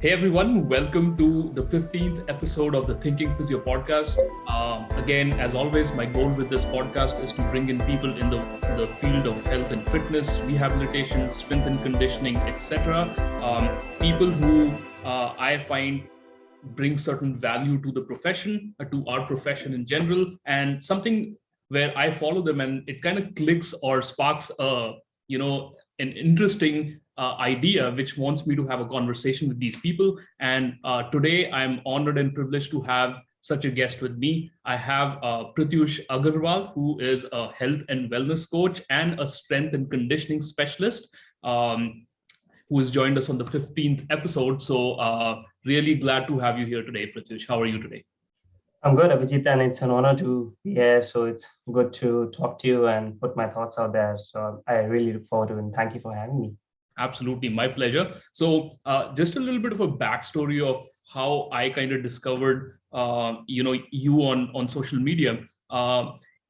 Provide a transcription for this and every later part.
Hey everyone, welcome to the 15th episode of the Thinking Physio podcast. Again, as always, my goal with this podcast is to bring in people in the field of health and fitness, rehabilitation, strength and conditioning, etc. People who I find bring certain value to the profession, to our profession in general, and something where I follow them and it kind of clicks or sparks an interesting idea which wants me to have a conversation with these people. And today I'm honored and privileged to have such a guest with me. I have Pratyush Agrawal, who is a health and wellness coach and a strength and conditioning specialist, who has joined us on the 15th episode. So really glad to have you here today, Pratyush. How are you today? I'm good, Abhijit, and it's an honor to be here. So it's good to talk to you and put my thoughts out there. So I really look forward to it, and thank you for having me. Absolutely, my pleasure. So, just a little bit of a backstory of how I kind of discovered, you on social media.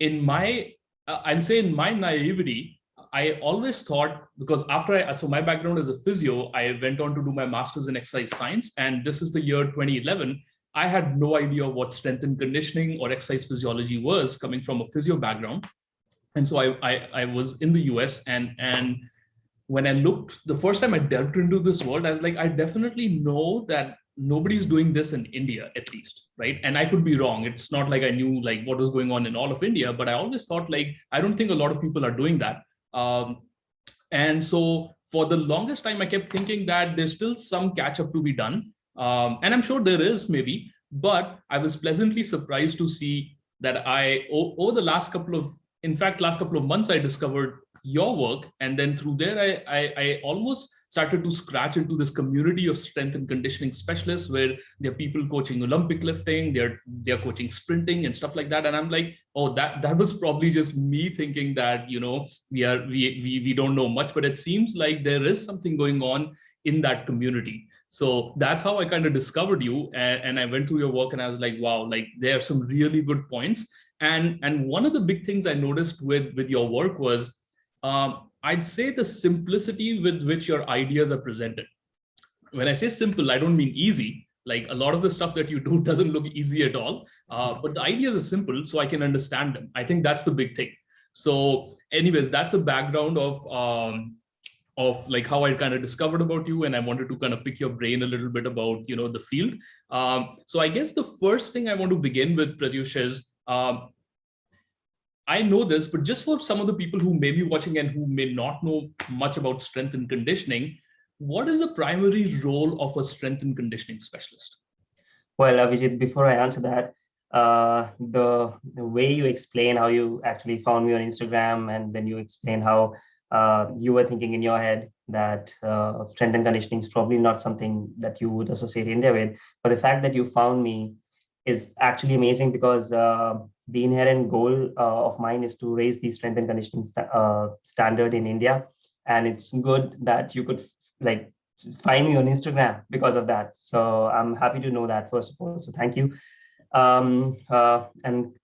In my, I'll say in my naivety, I always thought, because so my background is a physio, I went on to do my master's in exercise science, and this is the year 2011. I had no idea what strength and conditioning or exercise physiology was, coming from a physio background. And so I was in the US, and when I looked, the first time I delved into this world, I was like, I definitely know that nobody's doing this in India, at least, right? And I could be wrong. It's not like I knew like what was going on in all of India, but I always thought like, I don't think a lot of people are doing that. And so for the longest time, I kept thinking that there's still some catch up to be done. And I'm sure there is maybe, but I was pleasantly surprised to see that over the last couple of months, I discovered your work, and then through there I almost started to scratch into this community of strength and conditioning specialists, where there are people coaching Olympic lifting, they're coaching sprinting and stuff like that. And I'm like, oh, that was probably just me thinking that, we don't know much, but it seems like there is something going on in that community. So that's how I kind of discovered you, and I went through your work and I was like, wow, like there are some really good points. And one of the big things I noticed with your work was, I'd say, the simplicity with which your ideas are presented. When I say simple, I don't mean easy. Like a lot of the stuff that you do doesn't look easy at all, but the ideas are simple, so I can understand them. I think that's the big thing. So, anyways, that's the background of like how I kind of discovered about you, and I wanted to kind of pick your brain a little bit about the field. So, I guess the first thing I want to begin with, Pratyush, is I know this, but just for some of the people who may be watching and who may not know much about strength and conditioning, what is the primary role of a strength and conditioning specialist? Well, Abhijit, before I answer that, the way you explain how you actually found me on Instagram, and then you explain how you were thinking in your head that strength and conditioning is probably not something that you would associate India with. But the fact that you found me is actually amazing, because the inherent goal of mine is to raise the strength and conditioning standard in India. And it's good that you could like find me on Instagram because of that. So I'm happy to know that, first of all. So thank you. And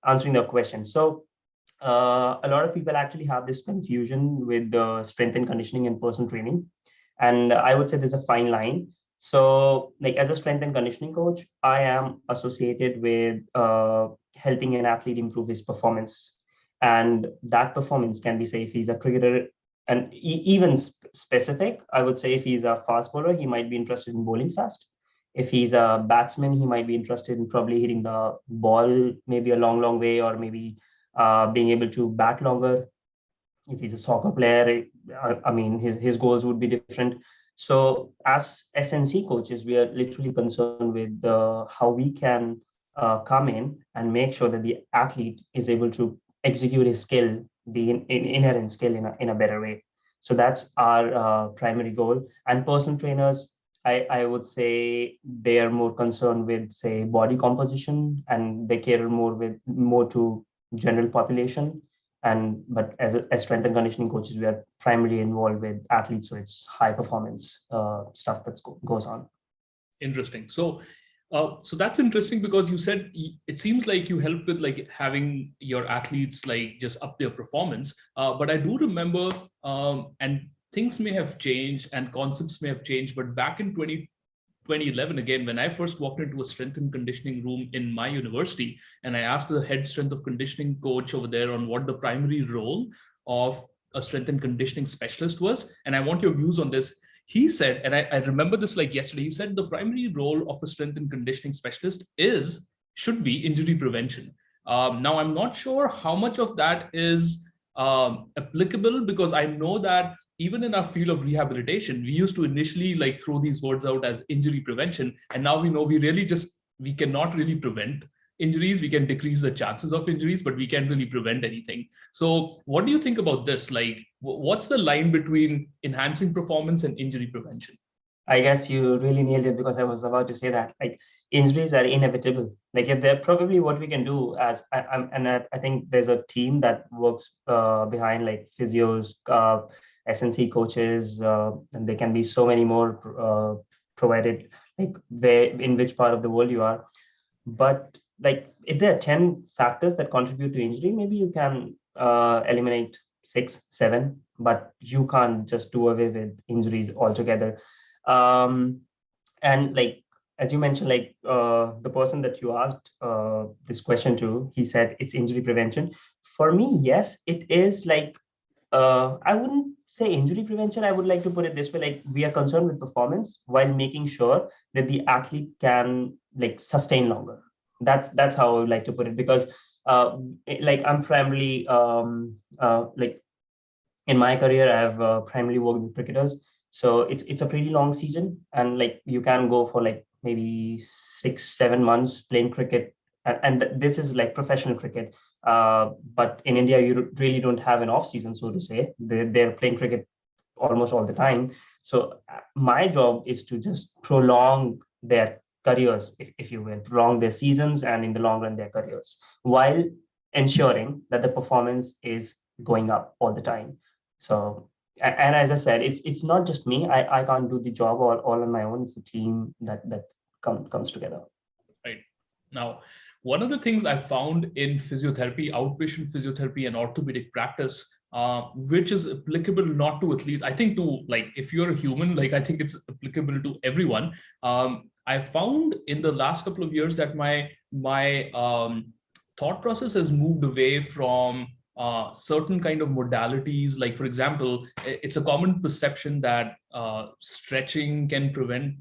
answering the question. So a lot of people actually have this confusion with the strength and conditioning and personal training. And I would say there's a fine line. So, like as a strength and conditioning coach, I am associated with helping an athlete improve his performance. And that performance can be, say, if he's a cricketer, and even specific, I would say if he's a fast bowler, he might be interested in bowling fast. If he's a batsman, he might be interested in probably hitting the ball maybe a long, long way, or maybe being able to bat longer. If he's a soccer player, I mean, his goals would be different. So as SNC coaches, we are literally concerned with how we can come in and make sure that the athlete is able to execute his skill, the inherent skill, in a better way. So that's our primary goal. And personal trainers, I would say they are more concerned with, say, body composition, and they cater more to general population. And but as strength and conditioning coaches, we are primarily involved with athletes, so it's high performance stuff that goes on. Interesting. So that's interesting, because you said it seems like you help with like having your athletes like just up their performance. But I do remember, and things may have changed and concepts may have changed, but back in 2011 again, when I first walked into a strength and conditioning room in my university, and I asked the head strength of conditioning coach over there on what the primary role of a strength and conditioning specialist was. And I want your views on this. He said, and I remember this like yesterday, he said the primary role of a strength and conditioning specialist should be injury prevention. Now, I'm not sure how much of that is applicable, because I know that even in our field of rehabilitation, we used to initially like throw these words out as injury prevention. And now we know we cannot really prevent injuries. We can decrease the chances of injuries, but we can't really prevent anything. So what do you think about this? Like, what's the line between enhancing performance and injury prevention? I guess you really nailed it, because I was about to say that like injuries are inevitable. Like if they're probably what we can do as I think there's a team that works behind like physios, SNC coaches, and there can be so many more provided like where in which part of the world you are. But like if there are 10 factors that contribute to injury, maybe you can eliminate 6, 7, but you can't just do away with injuries altogether. And like as you mentioned, like the person that you asked this question to, he said it's injury prevention. For me, yes, it is. Like I wouldn't say injury prevention. I would like to put it this way: like we are concerned with performance while making sure that the athlete can like sustain longer. That's how I would like to put it, because like I'm primarily like in my career, I've primarily worked with cricketers. So it's a pretty long season, and like you can go for like maybe 6, 7 months playing cricket, and this is like professional cricket. But in India, you really don't have an off season, so to say. They're playing cricket almost all the time. So my job is to just prolong their careers, if you will, prolong their seasons, and in the long run, their careers, while ensuring that the performance is going up all the time. So, and as I said, it's not just me. I can't do the job all on my own. It's a team that comes together. Right. Now, one of the things I found in physiotherapy, outpatient physiotherapy and orthopedic practice, which is applicable not to athletes, I think to like, if you're a human, like I think it's applicable to everyone. I found in the last couple of years that my thought process has moved away from certain kind of modalities. Like, for example, it's a common perception that stretching can prevent,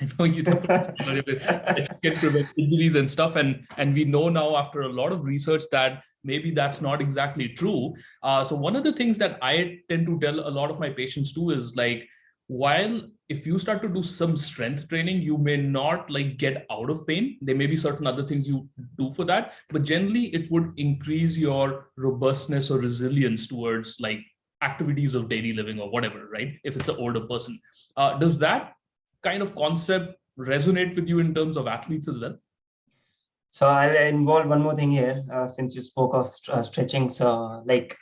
I know you don't can prevent injuries and stuff. And we know now after a lot of research that maybe that's not exactly true. So one of the things that I tend to tell a lot of my patients too is like, while if you start to do some strength training, you may not like get out of pain. There may be certain other things you do for that, but generally it would increase your robustness or resilience towards like activities of daily living or whatever, right? If it's an older person. Does that kind of concept resonate with you in terms of athletes as well? So I'll involve one more thing here, since you spoke of stretching. So like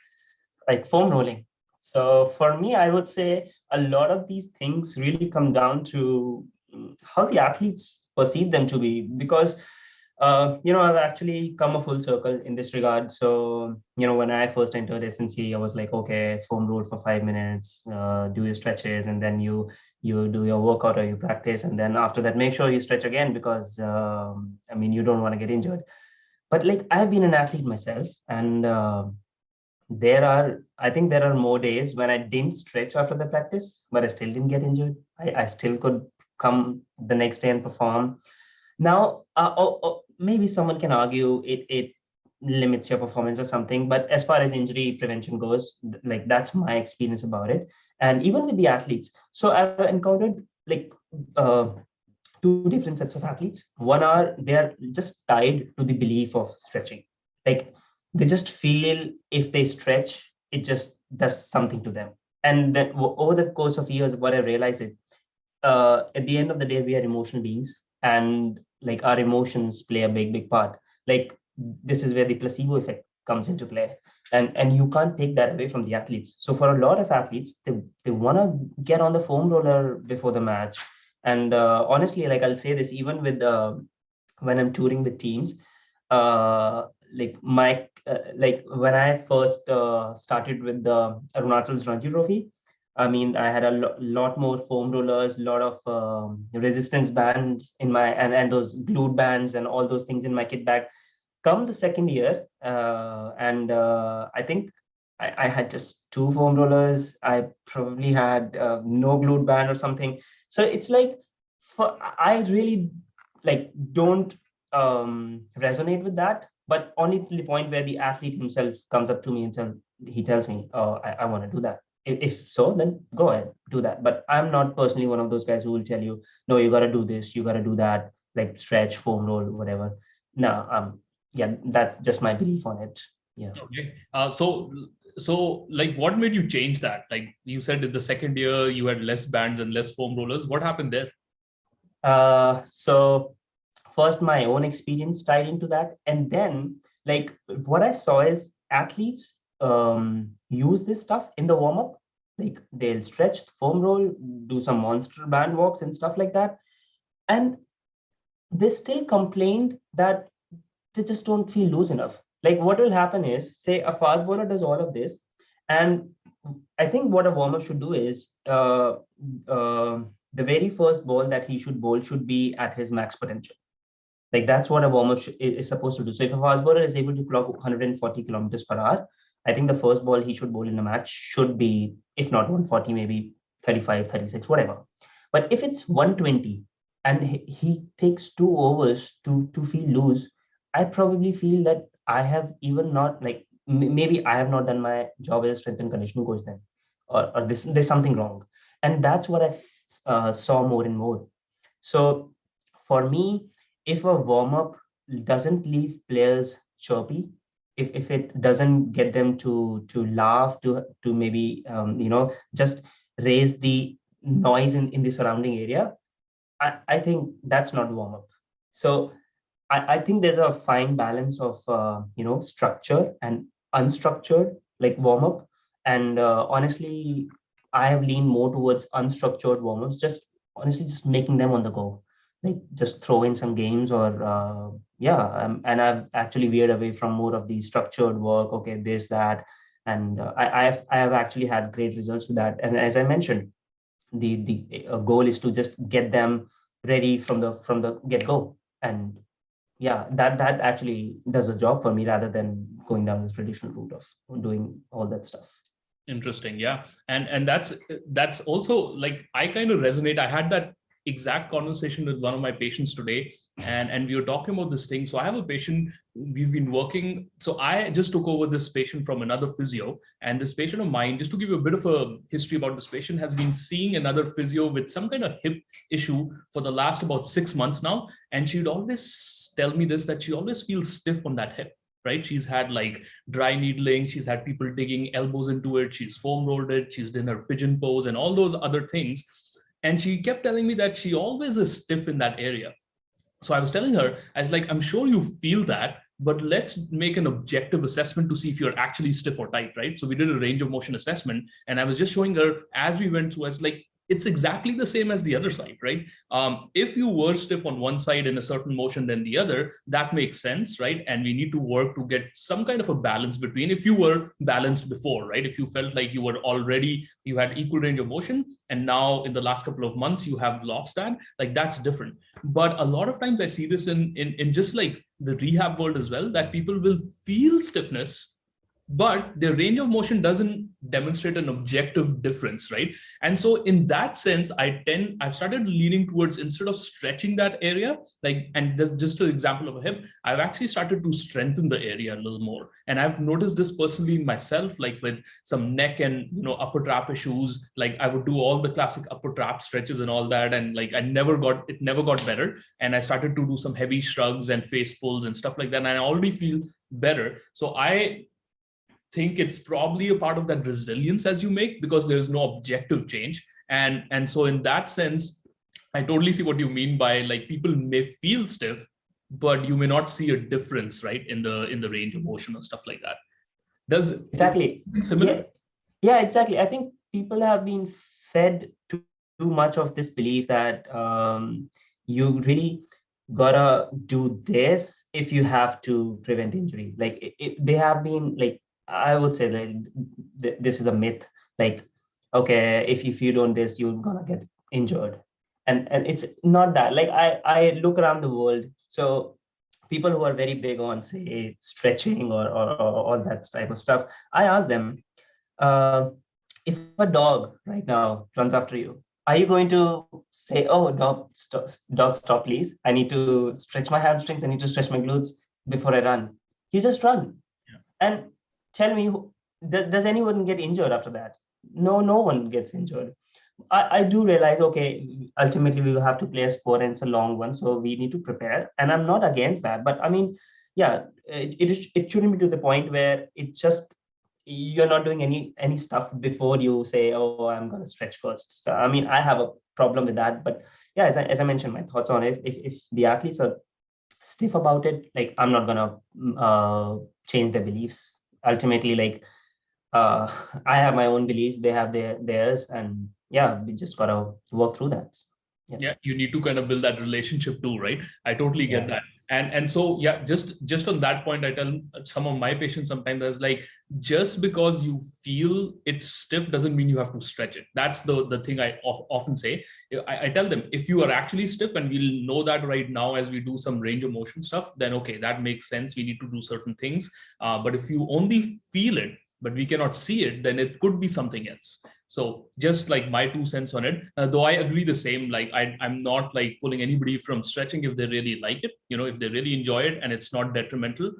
foam rolling. So for me, I would say a lot of these things really come down to how the athletes perceive them to be, because I've actually come a full circle in this regard. So when I first entered SNC, I was like, okay, foam roll for 5 minutes, do your stretches, and then you do your workout or you practice, and then after that, make sure you stretch again, because you don't want to get injured. But like I've been an athlete myself, and I think there are more days when I didn't stretch after the practice, but I still didn't get injured. I still could come the next day and perform. Now, maybe someone can argue it limits your performance or something, but as far as injury prevention goes, like that's my experience about it. And even with the athletes, so I've encountered like two different sets of athletes. One are they're just tied to the belief of stretching. Like they just feel if they stretch, it just does something to them. And then over the course of years, what I realized is at the end of the day, we are emotional beings, and like our emotions play a big part. Like this is where the placebo effect comes into play, and you can't take that away from the athletes. So for a lot of athletes, they want to get on the foam roller before the match. And honestly, like I'll say this, even with when I'm touring with teams, like when I first started with the Arunachal's Ranji Trophy, I mean, I had a lot more foam rollers, a lot of resistance bands in my, and those glued bands and all those things in my kit bag. Come the second year, and I think I had just two foam rollers. I probably had no glued band or something. So it's like, I really like don't resonate with that, but only to the point where the athlete himself comes up to me and he tells me, "Oh, I want to do that." If so, then go ahead, do that. But I'm not personally one of those guys who will tell you, "No, you got to do this, you got to do that," like stretch, foam roll, whatever. No, yeah, that's just my belief on it. Yeah. Okay. So like, what made you change that? Like you said, in the second year you had less bands and less foam rollers. What happened there? So first my own experience tied into that, and then like what I saw is athletes use this stuff in the warm up. Like they'll stretch, foam roll, do some monster band walks and stuff like that, and they still complained that they just don't feel loose enough. Like what will happen is, say a fast bowler does all of this, and I think what a warm up should do is uh, the very first ball that he should bowl should be at his max potential. Like that's what a warm up is supposed to do. So if a fast bowler is able to clock 140 kilometers per hour, I think the first ball he should bowl in a match should be, if not 140, maybe 35, 36, whatever. But if it's 120 and he takes 2 overs to feel loose, I probably feel that I have even not like maybe I have not done my job as a strength and conditioning coach then, or there's something wrong, and that's what I saw more and more. So for me, if a warm up doesn't leave players chirpy, if it doesn't get them to laugh, to maybe just raise the noise in the surrounding area, I think that's not warm up. So I think there's a fine balance of structure and unstructured, like warm up. And honestly, I have leaned more towards unstructured warm ups, just honestly just making them on the go, like just throw in some games or yeah. And I've actually veered away from more of the structured work. Okay, this that, and I have actually had great results with that. And as I mentioned, the goal is to just get them ready from the get go. And yeah, that actually does a job for me rather than going down the traditional route of doing all that stuff. Interesting. Yeah. And that's also like, I kind of resonate. I had that exact conversation with one of my patients today, and we were talking about this thing. So I have a patient, we've been working. So I just took over this patient from another physio, and this patient of mine, just to give you a bit of a history about this patient, has been seeing another physio with some kind of hip issue for the last about 6 months now. And she'd always tell me this, that she always feels stiff on that hip. Right? She's had like dry needling, she's had people digging elbows into it, she's foam rolled it, she's done her pigeon pose and all those other things. And she kept telling me that she always is stiff in that area. So I was telling her, I was like, I'm sure you feel that, but let's make an objective assessment to see if you're actually stiff or tight, right? So we did a range of motion assessment, and I was just showing her as we went through, I was like, it's exactly the same as the other side, right? If you were stiff on one side in a certain motion than the other, that makes sense, right? And we need to work to get some kind of a balance between, if you were balanced before, right? If you felt like you were already, you had equal range of motion, and now in the last couple of months you have lost that, like that's different. But a lot of times I see this in just like the rehab world as well, that people will feel stiffness, but their range of motion doesn't demonstrate an objective difference, right? And so in that sense, I've started leaning towards, instead of stretching that area, like, and just an example of a hip, I've actually started to strengthen the area a little more. And I've noticed this personally in myself, like with some neck and upper trap issues, like I would do all the classic upper trap stretches and all that, and like it never got better. And I started to do some heavy shrugs and face pulls and stuff like that, and I already feel better. So I think it's probably a part of that resilience as you make, because there's no objective change. And so in that sense, I totally see what you mean by, like, people may feel stiff, but you may not see a difference, right, in the range of motion and stuff like that. Does Exactly. similar? Yeah, exactly. I think people have been fed too much of this belief that you really gotta do this if you have to prevent injury. Like they have been like, I would say that this is a myth. Like okay, if you don't this, you're gonna get injured. And it's not that. Like I look around the world. So people who are very big on, say, stretching or all that type of stuff, I ask them, uh, if a dog right now runs after you, are you going to say, oh, dog, stop, please. I need to stretch my hamstrings. I need to stretch my glutes before I run. You just run. Yeah. And tell me, does anyone get injured after that? No, no one gets injured. I do realize, okay, ultimately we will have to play a sport and it's a long one, so we need to prepare. And I'm not against that, but I mean, yeah, it shouldn't be to the point where it's just you're not doing any stuff before you say, oh, I'm going to stretch first. So I mean, I have a problem with that. But yeah, as I mentioned, my thoughts on it, if the athletes are stiff about it, like I'm not gonna change their beliefs. Ultimately, like uh, I have my own beliefs, they have theirs, and yeah, we just gotta work through that. Yeah. Yeah, you need to kind of build that relationship too, right? I totally get Yeah. that. And so yeah, just on that point, I tell some of my patients sometimes, as like, just because you feel it's stiff doesn't mean you have to stretch it. That's the thing I often say. I tell them, if you are actually stiff, and we'll know that right now as we do some range of motion stuff, then okay, that makes sense, we need to do certain things. But if you only feel it but we cannot see it, then it could be something else. So just like my 2 cents on it, though I agree the same, like I'm not like pulling anybody from stretching if they really like it, if they really enjoy it and it's not detrimental,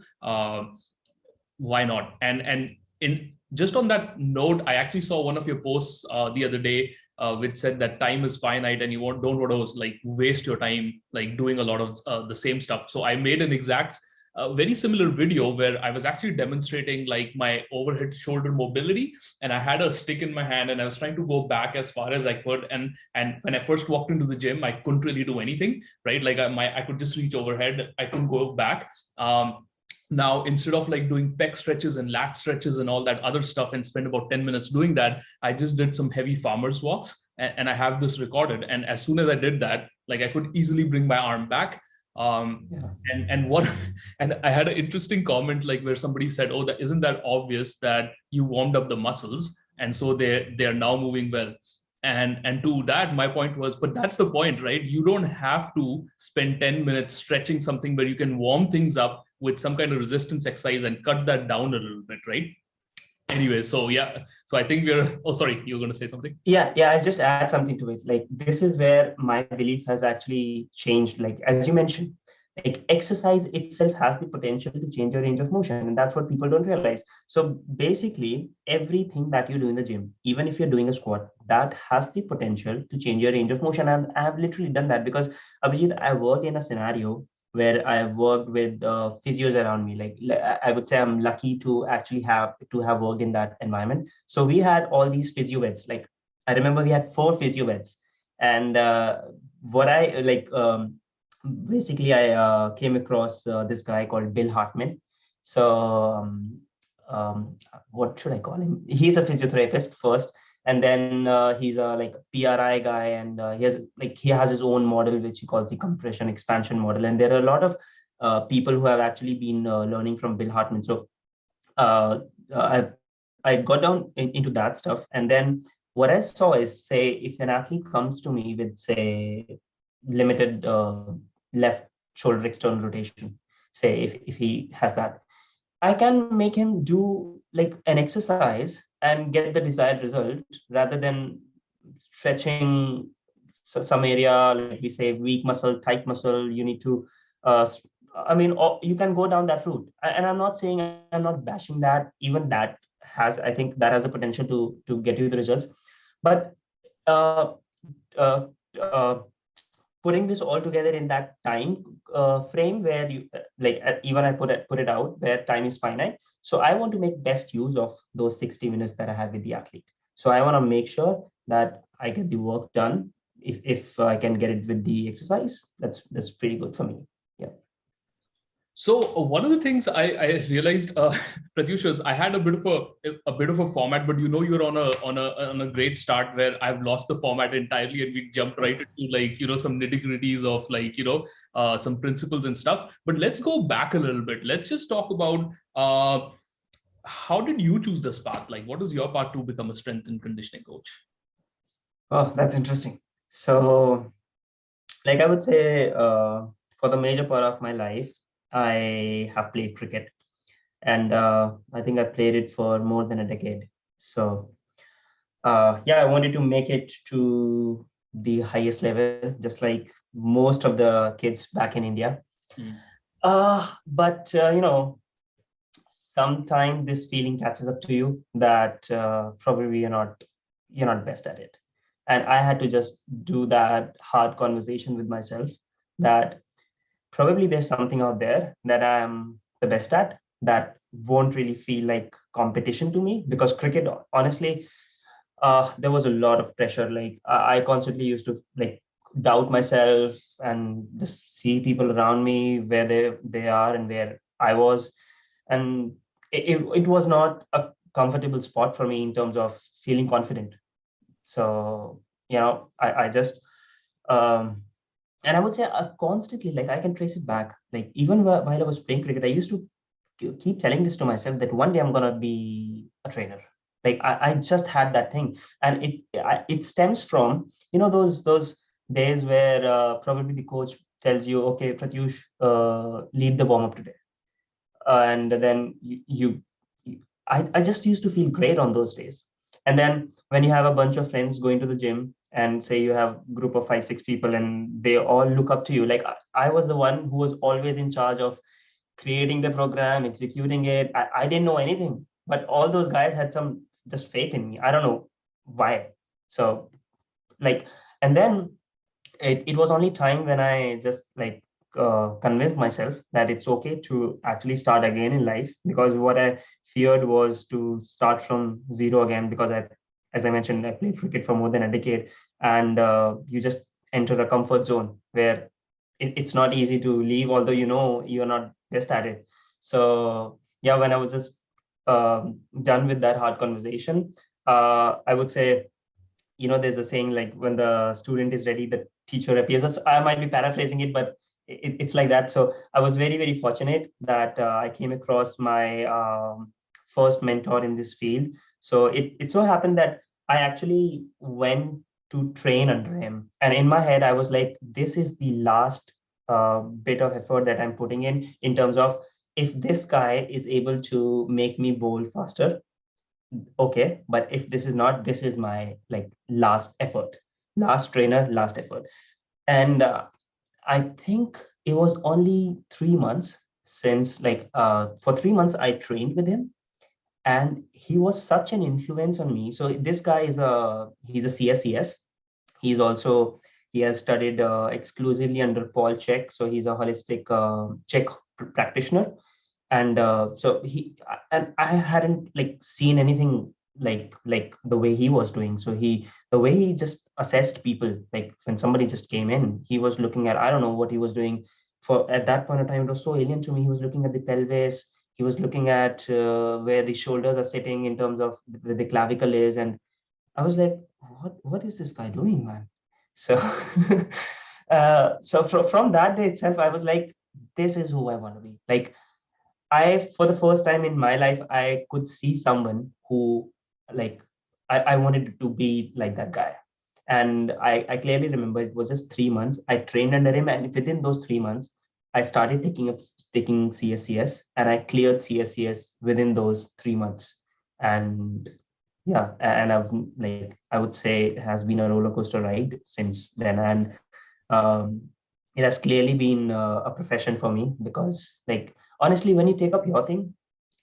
why not? And in just on that note, I actually saw one of your posts the other day, which said that time is finite and you don't want to like waste your time like doing a lot of the same stuff. So I made an exact a very similar video where I was actually demonstrating like my overhead shoulder mobility, and I had a stick in my hand and I was trying to go back as far as I could. And when I first walked into the gym, I couldn't really do anything, right? Like I could just reach overhead, I couldn't go back. Now, instead of like doing pec stretches and lat stretches and all that other stuff and spend about 10 minutes doing that, I just did some heavy farmers walks, and I have this recorded. And as soon as I did that, like I could easily bring my arm back. Yeah. And what and I had an interesting comment like where somebody said, oh, that isn't that obvious that you warmed up the muscles and so they are now moving well. And to that, my point was, but that's the point, right? You don't have to spend 10 minutes stretching something where you can warm things up with some kind of resistance exercise and cut that down a little bit, right? Anyway, so yeah, so I think we're, oh, sorry, you were going to say something? Yeah, I'll just add something to it. Like this is where my belief has actually changed. Like as you mentioned, like exercise itself has the potential to change your range of motion, and that's what people don't realize. So basically, everything that you do in the gym, even if you're doing a squat, that has the potential to change your range of motion. And I have literally done that because Abhijit, I work in a scenario where I've worked with physios around me. Like I would say, I'm lucky to actually have worked in that environment. So we had all these physio beds. Like I remember we had 4 physio beds, and what I like. Basically, I came across this guy called Bill Hartman. So, what should I call him? He's a physiotherapist first, and then he's a like PRI guy, and he has his own model which he calls the compression expansion model. And there are a lot of people who have actually been learning from Bill Hartman. So, uh, I got down into that stuff, and then what I saw is, say, if an athlete comes to me with, say, limited left shoulder external rotation, say if he has that, I can make him do like an exercise and get the desired result rather than stretching some area, like we say, weak muscle, tight muscle. You need to, uh, I mean, you can go down that route. And I'm not saying, I'm not bashing that. Even that has, I think that has the potential to get you the results. But uh, uh, uh, putting this all together in that time frame where you even I put it out where time is finite. So I want to make best use of those 60 minutes that I have with the athlete. So I want to make sure that I get the work done. If I can get it with the exercise, that's pretty good for me. Yeah. So one of the things I realized, Pratyush, was I had a bit of a format, but you're on a great start where I've lost the format entirely, and we jumped right into like some nitty gritties of like some principles and stuff. But let's go back a little bit. Let's just talk about how did you choose this path? Like, what was your path to become a strength and conditioning coach? Oh, that's interesting. So, like I would say, for the major part of my life, I have played cricket, and I think I played it for more than a decade. So, yeah, I wanted to make it to the highest level, just like most of the kids back in India. Mm. But sometimes this feeling catches up to you that probably you're not best at it. And I had to just do that hard conversation with myself that probably there's something out there that I'm the best at that won't really feel like competition to me, because cricket, honestly, there was a lot of pressure. Like I constantly used to like doubt myself and just see people around me where they are and where I was, and it was not a comfortable spot for me in terms of feeling confident. So I just um, and I would say constantly, like I can trace it back. Like even while I was playing cricket, I used to keep telling this to myself that one day I'm gonna be a trainer. Like I just had that thing, and it stems from those days where probably the coach tells you, okay, Pratyush, lead the warm up today, and then I just used to feel great on those days. And then when you have a bunch of friends going to the gym, and say you have a group of 5 6 people and they all look up to you, like I was the one who was always in charge of creating the program, executing it. I didn't know anything, but all those guys had some just faith in me. I don't know why. So like, and then it was only time when I just like convinced myself that it's okay to actually start again in life, because what I feared was to start from zero again, because as I mentioned, I played cricket for more than a decade, and you just enter a comfort zone where it's not easy to leave, although you're not best at it. So yeah, when I was just done with that hard conversation, I would say, there's a saying like when the student is ready, the teacher appears. I might be paraphrasing it, but it's like that. So I was very, very fortunate that I came across my first mentor in this field. So it so happened that I actually went to train under him. And in my head, I was like, this is the last bit of effort that I'm putting in terms of, if this guy is able to make me bowl faster, okay, but if this is not, this is my like last effort, last trainer, last effort. And I think it was only 3 months since, like, for 3 months I trained with him, and he was such an influence on me. So this guy he's a CSCS. He's also, he has studied exclusively under Paul Check, so he's a holistic Czech practitioner. And so and I hadn't like seen anything like the way he was doing. So the way he just assessed people, like when somebody just came in, he was looking at, I don't know what he was doing. For at that point of time, it was so alien to me. He was looking at the pelvis, he was looking at where the shoulders are sitting in terms of where the clavicle is. And I was like, what is this guy doing, man? So so from that day itself, I was like, this is who I want to be. Like, for the first time in my life, I could see someone who, like, I wanted to be like that guy. And I clearly remember it was just 3 months. I trained under him, and within those 3 months, I started taking CSCS, and I cleared CSCS within those 3 months. And yeah, and I would say it has been a roller coaster ride since then. And um, it has clearly been a profession for me, because like, honestly, when you take up your thing,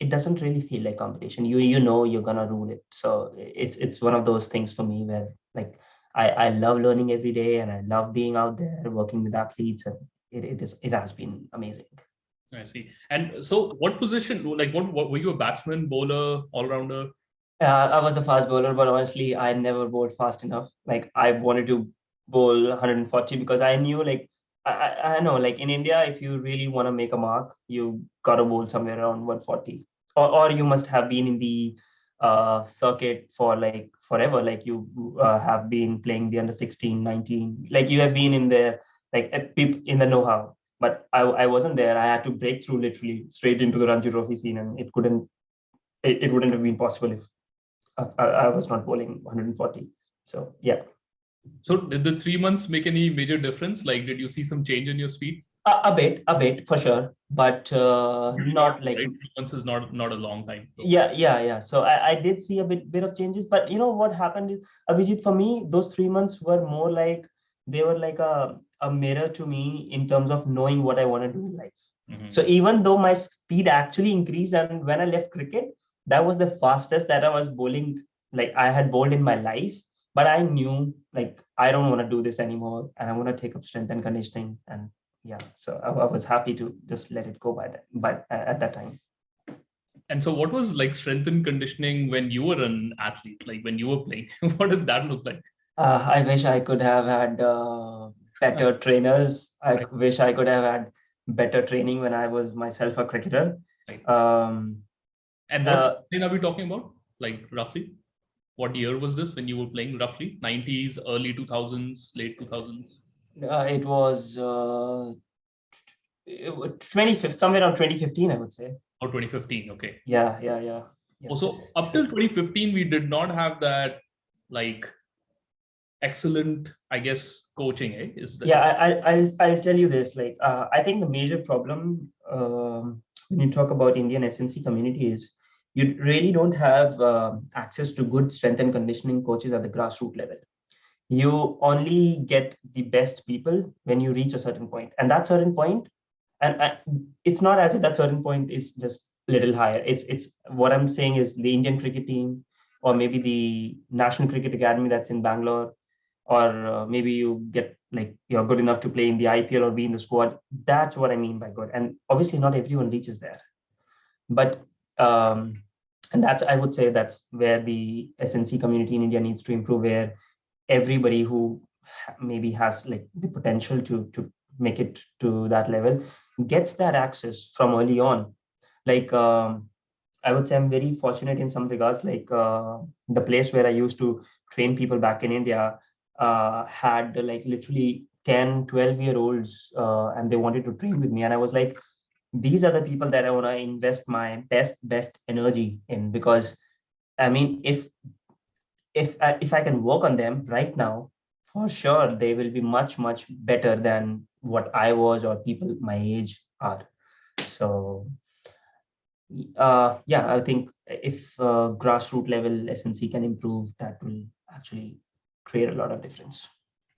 it doesn't really feel like competition. You know you're gonna rule it. So it's one of those things for me where, like, I love learning every day, and I love being out there working with athletes, and it has been amazing. I see. And so, what position? Like, what were you, a batsman, bowler, all rounder? I was a fast bowler, but honestly, I never bowled fast enough. Like, I wanted to bowl 140, because I knew, like, I know, like in India, if you really want to make a mark, you gotta bowl somewhere around 140, or you must have been in the circuit for like forever. Like you have been playing the under 16, 19. Like you have been in there, like in the know-how. But I wasn't there. I had to break through literally straight into the Ranji Trophy scene, and it wouldn't have been possible if I was not bowling 140. So yeah. So did the 3 months make any major difference? Like, did you see some change in your speed? A bit for sure, but not like, right? 3 months is not a long time. So. yeah. So I did see a bit of changes, but you know what happened is, Abhijit, for me, those 3 months were more like, they were like a mirror to me in terms of knowing what I want to do in life. So even though my speed actually increased, and when I left cricket, that was the fastest that I was bowling, like I had bowled in my life. But I knew, like, I don't want to do this anymore, and I want to take up strength and conditioning. And yeah, so I was happy to just let it go at that time. And so what was like strength and conditioning when you were an athlete, like when you were playing? What did that look like? I wish I could have had better trainers. I Right. wish I could have had better training when I was myself a cricketer. Right. Um, And what thing are we talking about? Like roughly? What year was this when you were playing roughly? 90s, early 2000s, late 2000s? it was 25th, somewhere around 2015, I would say. Or 2015, okay. Yeah. Also, up till 2015, we did not have that like excellent, I guess, coaching, eh? I'll tell you this. Like, I think the major problem when you talk about Indian SNC community is you really don't have access to good strength and conditioning coaches at the grassroots level. You only get the best people when you reach a certain point, and that certain point, and it's not as if that certain point is just a little higher. It's what I'm saying is the Indian cricket team, or maybe the National Cricket Academy that's in Bangalore, or maybe you get, like, you're good enough to play in the IPL or be in the squad. That's what I mean by good. And obviously not everyone reaches there, but and that's, I would say, that's where the SNC community in India needs to improve, where everybody who maybe has like the potential to make it to that level gets that access from early on. Like, I would say I'm very fortunate in some regards. Like, the place where I used to train people back in India had like literally 10, 12-year-olds, and they wanted to train with me. And I was like, these are the people that I want to invest my best energy in, because I mean, if I can work on them right now, for sure they will be much better than what I was or people my age are. So yeah, I think if grassroots level SNC can improve, that will actually create a lot of difference.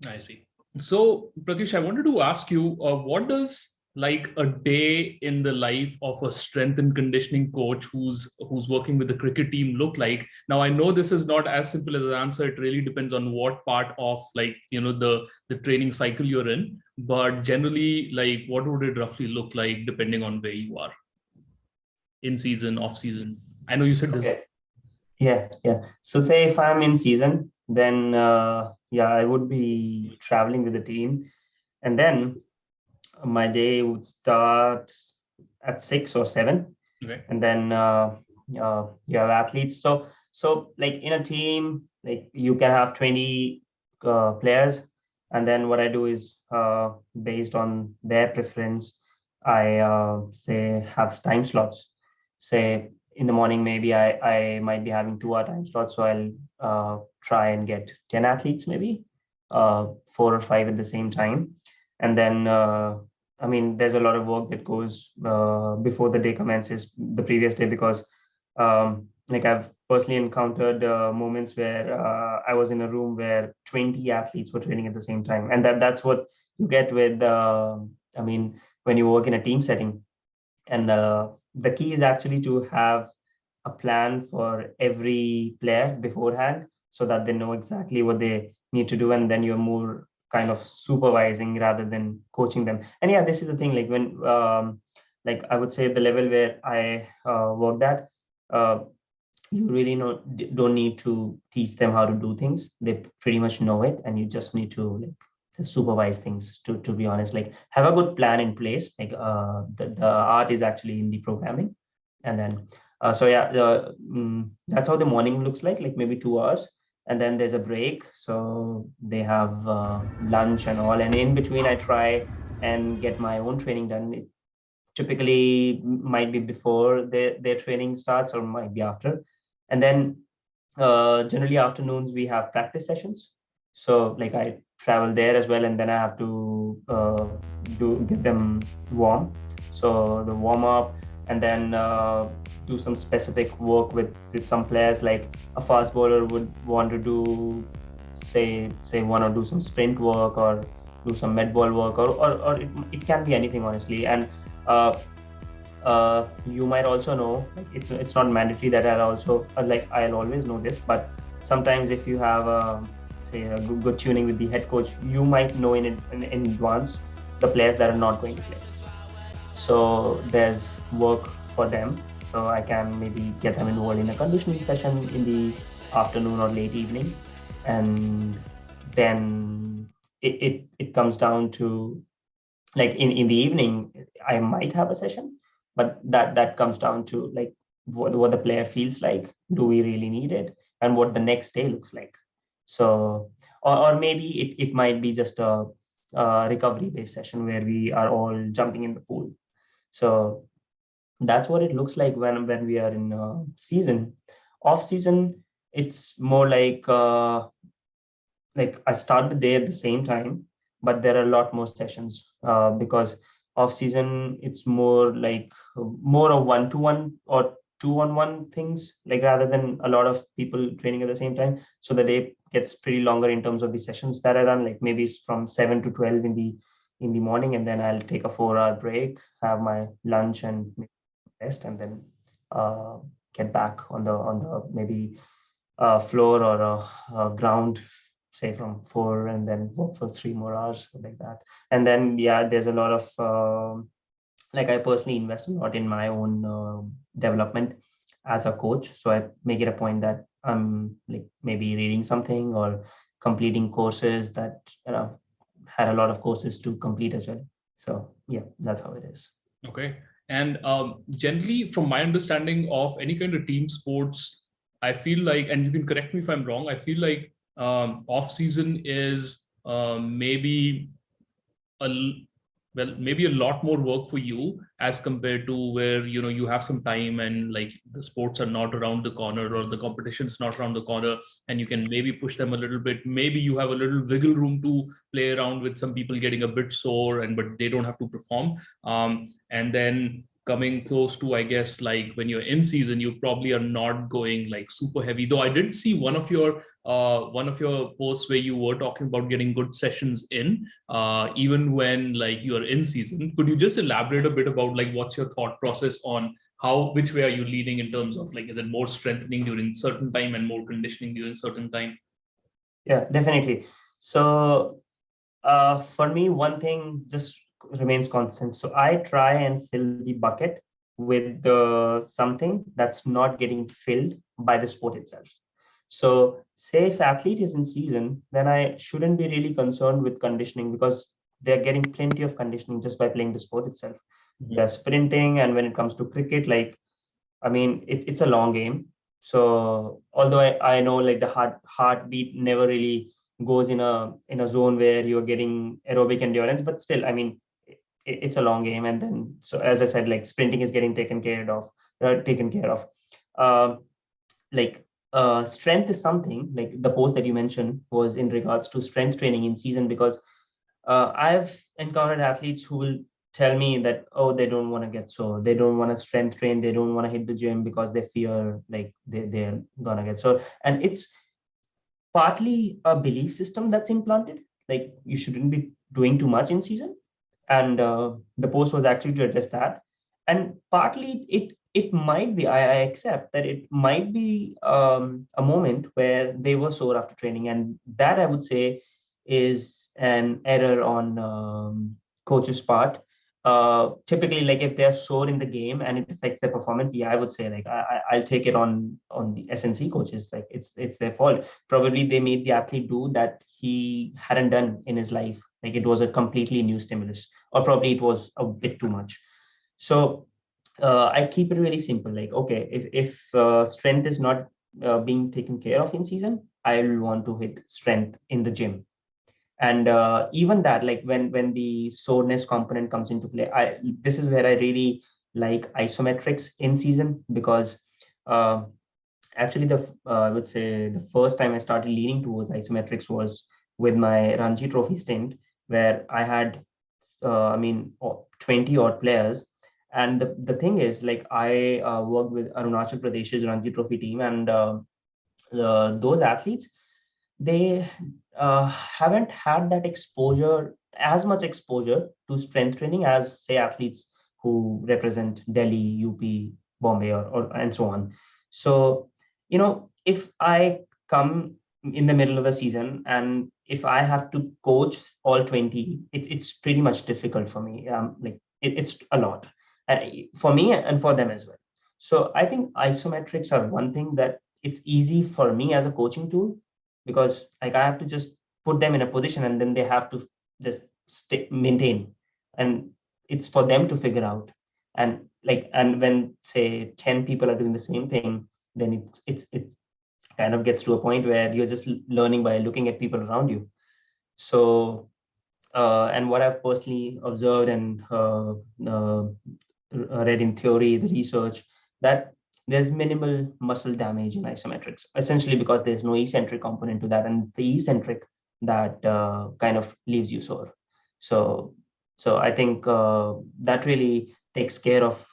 I see. So, Pratyush, I wanted to ask you, what does like a day in the life of a strength and conditioning coach who's working with the cricket team look like? Now, I know this is not as simple as an answer. It really depends on what part of, like, the training cycle you're in. But generally, like, what would it roughly look like depending on where you are? In season, off season? I know you said this. Okay. Yeah. So say if I'm in season, then yeah, I would be traveling with the team, and then my day would start at 6 or 7. Okay. And then you have athletes. So like in a team, like you can have 20 players, and then what I do is, based on their preference, I say have time slots. Say in the morning, maybe I might be having 2 hour time slots, so I'll try and get 10 athletes, maybe 4 or 5 at the same time. And then I mean, there's a lot of work that goes before the day commences, the previous day, because like I've personally encountered moments where I was in a room where 20 athletes were training at the same time, and that's what you get with I mean, when you work in a team setting. And the key is actually to have a plan for every player beforehand, so that they know exactly what they need to do, and then you're more kind of supervising rather than coaching them. And yeah, this is the thing, like when like I would say the level where I worked at, uh, you really don't need to teach them how to do things. They pretty much know it, and you just need to, like, to supervise things, to be honest. Like, have a good plan in place. Like, the art is actually in the programming. And then so yeah, that's how the morning looks like maybe 2 hours, and then there's a break, so they have lunch and all, and in between I try and get my own training done. typically might be before their training starts or might be after. And then generally afternoons we have practice sessions. So like I travel there as well, and then I have to get them warm. So the warm up, and then do some specific work with some players. Like a fast bowler would want to do, say want to do some sprint work or do some med ball work, or it can be anything honestly. And uh, you might also know, like it's not mandatory that I'll also like I'll always know this, but sometimes if you have say a good tuning with the head coach, you might know in advance the players that are not going to play. So there's work for them. So I can maybe get them involved in a conditioning session in the afternoon or late evening, and then it comes down to, like in the evening I might have a session, but that comes down to like what the player feels like, do we really need it, and what the next day looks like. So or maybe it might be just a recovery based session where we are all jumping in the pool. So that's what it looks like when we are in season. Off season, it's more like I start the day at the same time, but there are a lot more sessions because off season it's more like more of one-to-one or two-on-one things, like rather than a lot of people training at the same time. So the day gets pretty longer in terms of the sessions that I run. Like maybe it's from 7 to 12 in the morning, and then I'll take a 4 hour break, have my lunch and rest, and then uh, get back on the maybe floor or ground, say from 4, and then work for 3 more hours like that. And then yeah, there's a lot of like I personally invest a lot in my own development as a coach. So I make it a point that I'm like maybe reading something or completing courses that had a lot of courses to complete as well. So yeah, that's how it is. Okay. And generally, from my understanding of any kind of team sports, I feel like, and you can correct me if I'm wrong, I feel like off season is maybe a maybe a lot more work for you as compared to where you have some time and like the sports are not around the corner or the competition is not around the corner, and you can maybe push them a little bit. Maybe you have a little wiggle room to play around with some people getting a bit sore, and but they don't have to perform. And then coming close to, I guess, like when you're in season, you probably are not going like super heavy. Though I did see one of your posts where you were talking about getting good sessions in, even when like you are in season. Could you just elaborate a bit about like what's your thought process on which way are you leaning in terms of like, is it more strengthening during certain time and more conditioning during certain time? Yeah, definitely. So for me, one thing just remains constant. So I try and fill the bucket with something that's not getting filled by the sport itself. So say if athlete is in season, then I shouldn't be really concerned with conditioning because they're getting plenty of conditioning just by playing the sport itself. They're sprinting, and when it comes to cricket, like I mean, it's a long game. So although I know like the heartbeat never really goes in a zone where you're getting aerobic endurance, but still, I mean, it's a long game. And then, so as I said, like sprinting is getting taken care of. Um, like strength is something, like the post that you mentioned was in regards to strength training in season, because I've encountered athletes who will tell me that, oh, they don't want to get sore, they don't want to strength train, they don't want to hit the gym because they fear like they're gonna get sore. And it's partly a belief system that's implanted, like you shouldn't be doing too much in season. And the post was actually to address that. And partly it might be, I accept that it might be a moment where they were sore after training, and that I would say is an error on coach's part. Typically, like if they're sore in the game and it affects their performance, yeah, I would say like I'll take it on the SNC coaches. Like it's their fault. Probably they made the athlete do that he hadn't done in his life. Like it was a completely new stimulus, or probably it was a bit too much. So I keep it really simple. Like, okay, if strength is not being taken care of in season, I'll want to hit strength in the gym. And even that, like when the soreness component comes into play, this is where I really like isometrics in season, because uh, actually I would say the first time I started leaning towards isometrics was with my Ranji Trophy stint, where I had 20 odd players. And the thing is, like, I worked with Arunachal Pradesh's Ranji Trophy team, and those athletes, they haven't had that exposure, as much exposure to strength training as, say, athletes who represent Delhi, UP, Bombay, or and so on. So, if I come in the middle of the season and if I have to coach all 20, it's pretty much difficult for me. It's a lot, for me and for them as well. So I think isometrics are one thing that it's easy for me as a coaching tool, because like I have to just put them in a position and then they have to just maintain, and it's for them to figure out. And when say 10 people are doing the same thing, then it's kind of gets to a point where you're just learning by looking at people around you. So and what I've personally observed and read in theory, the research, that there's minimal muscle damage in isometrics, essentially because there's no eccentric component to that, and it's the eccentric that kind of leaves you sore. So, so I think that really takes care of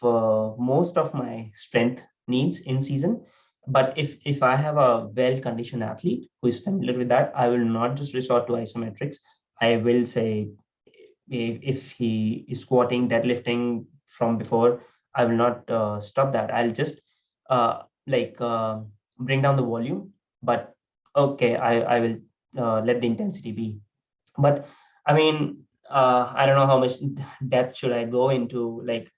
most of my strength needs in season. But if I have a well-conditioned athlete who is familiar with that, I will not just resort to isometrics. I will say, if he is squatting, deadlifting from before, I will not stop that. I'll just like bring down the volume, but okay, I will let the intensity be. But I mean, I don't know how much depth should I go into. Like,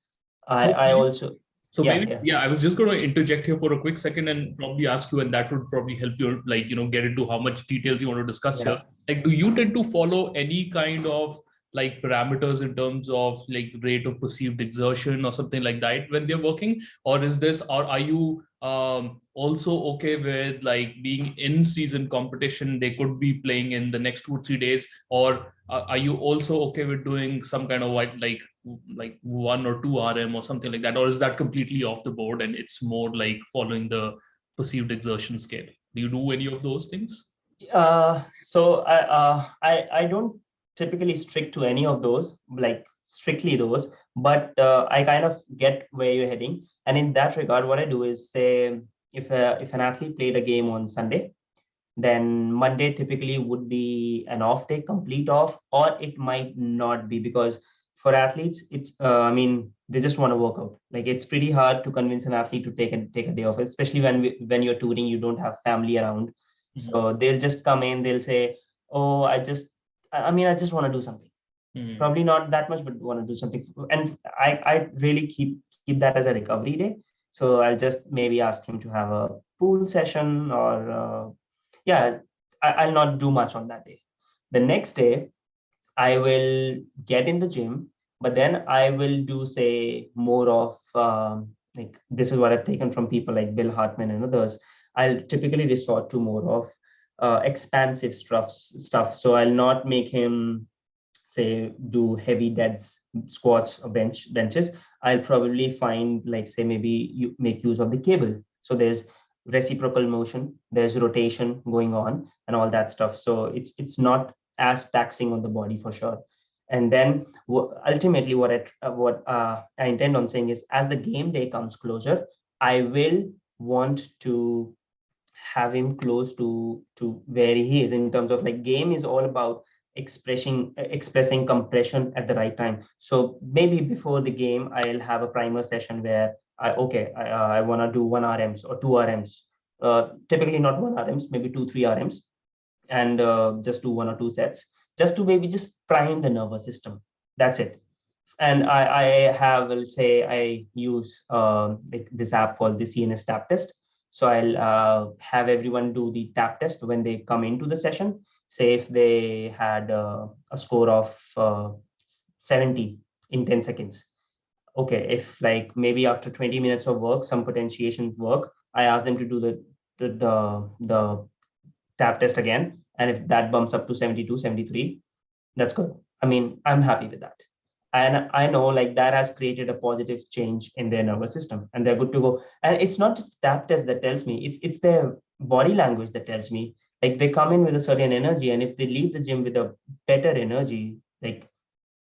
So I also, So yeah, maybe, yeah, yeah, I was just going to interject here for a quick second and probably ask you, and that would probably help you, like, get into how much details you want to discuss here. yeah. Like, do you tend to follow any kind of like parameters in terms of like rate of perceived exertion or something like that when they're working? Or is this, or are you also okay with like being in season competition? They could be playing in the next 2 or 3 days, or are you also okay with doing some kind of like 1 or 2 RM or something like that, or is that completely off the board and it's more like following the perceived exertion scale? Do you do any of those things? So I don't typically stick to any of those, like strictly those, but I kind of get where you're heading. And in that regard, what I do is, say, if an athlete played a game on Sunday, then Monday typically would be an off day, complete off, or it might not be, because for athletes, it's I mean, they just want to work out. Like, it's pretty hard to convince an athlete to take a day off, especially when you're touring, you don't have family around. Mhm. So they'll just come in, they'll say, "Oh, I just want to do something." Mhm. Probably not that much, but want to do something. And I really keep that as a recovery day. So I'll just maybe ask him to have a pool session, or yeah, I'll not do much on that day. The next day, I will get in the gym, but then I will do, say, more of like, this is what I've taken from people like Bill Hartman and others. I'll typically resort to more of expansive stuff. So I'll not make him, say, do heavy deads, squats, or benches. I'll probably find, like, say, maybe you make use of the cable. So there's reciprocal motion, there's rotation going on, and all that stuff. So it's not as taxing on the body, for sure. And then ultimately, what I intend on saying is, as the game day comes closer, I will want to have him close to where he is, in terms of, like, game is all about expressing compression at the right time. So maybe before the game, I'll have a primer session where I want to do 1 RMs or 2 RMs, typically not 1 RMs, maybe 2 3 RMs, and just do 1 or 2 sets, just to maybe just prime the nervous system. That's it. And I have, let's say, I use like this app called the CNS tap test. So I'll have everyone do the tap test when they come into the session. Say if they had a score of 70 in 10 seconds. Okay, if, like, maybe after 20 minutes of work, some potentiation work, I ask them to do the tap test again, And if that bumps up to 72, 73, that's good. I mean, I'm happy with that. And I know like that has created a positive change in their nervous system and they're good to go. And it's not just tap test that tells me, it's their body language that tells me. Like they come in with a certain energy, and if they leave the gym with a better energy, like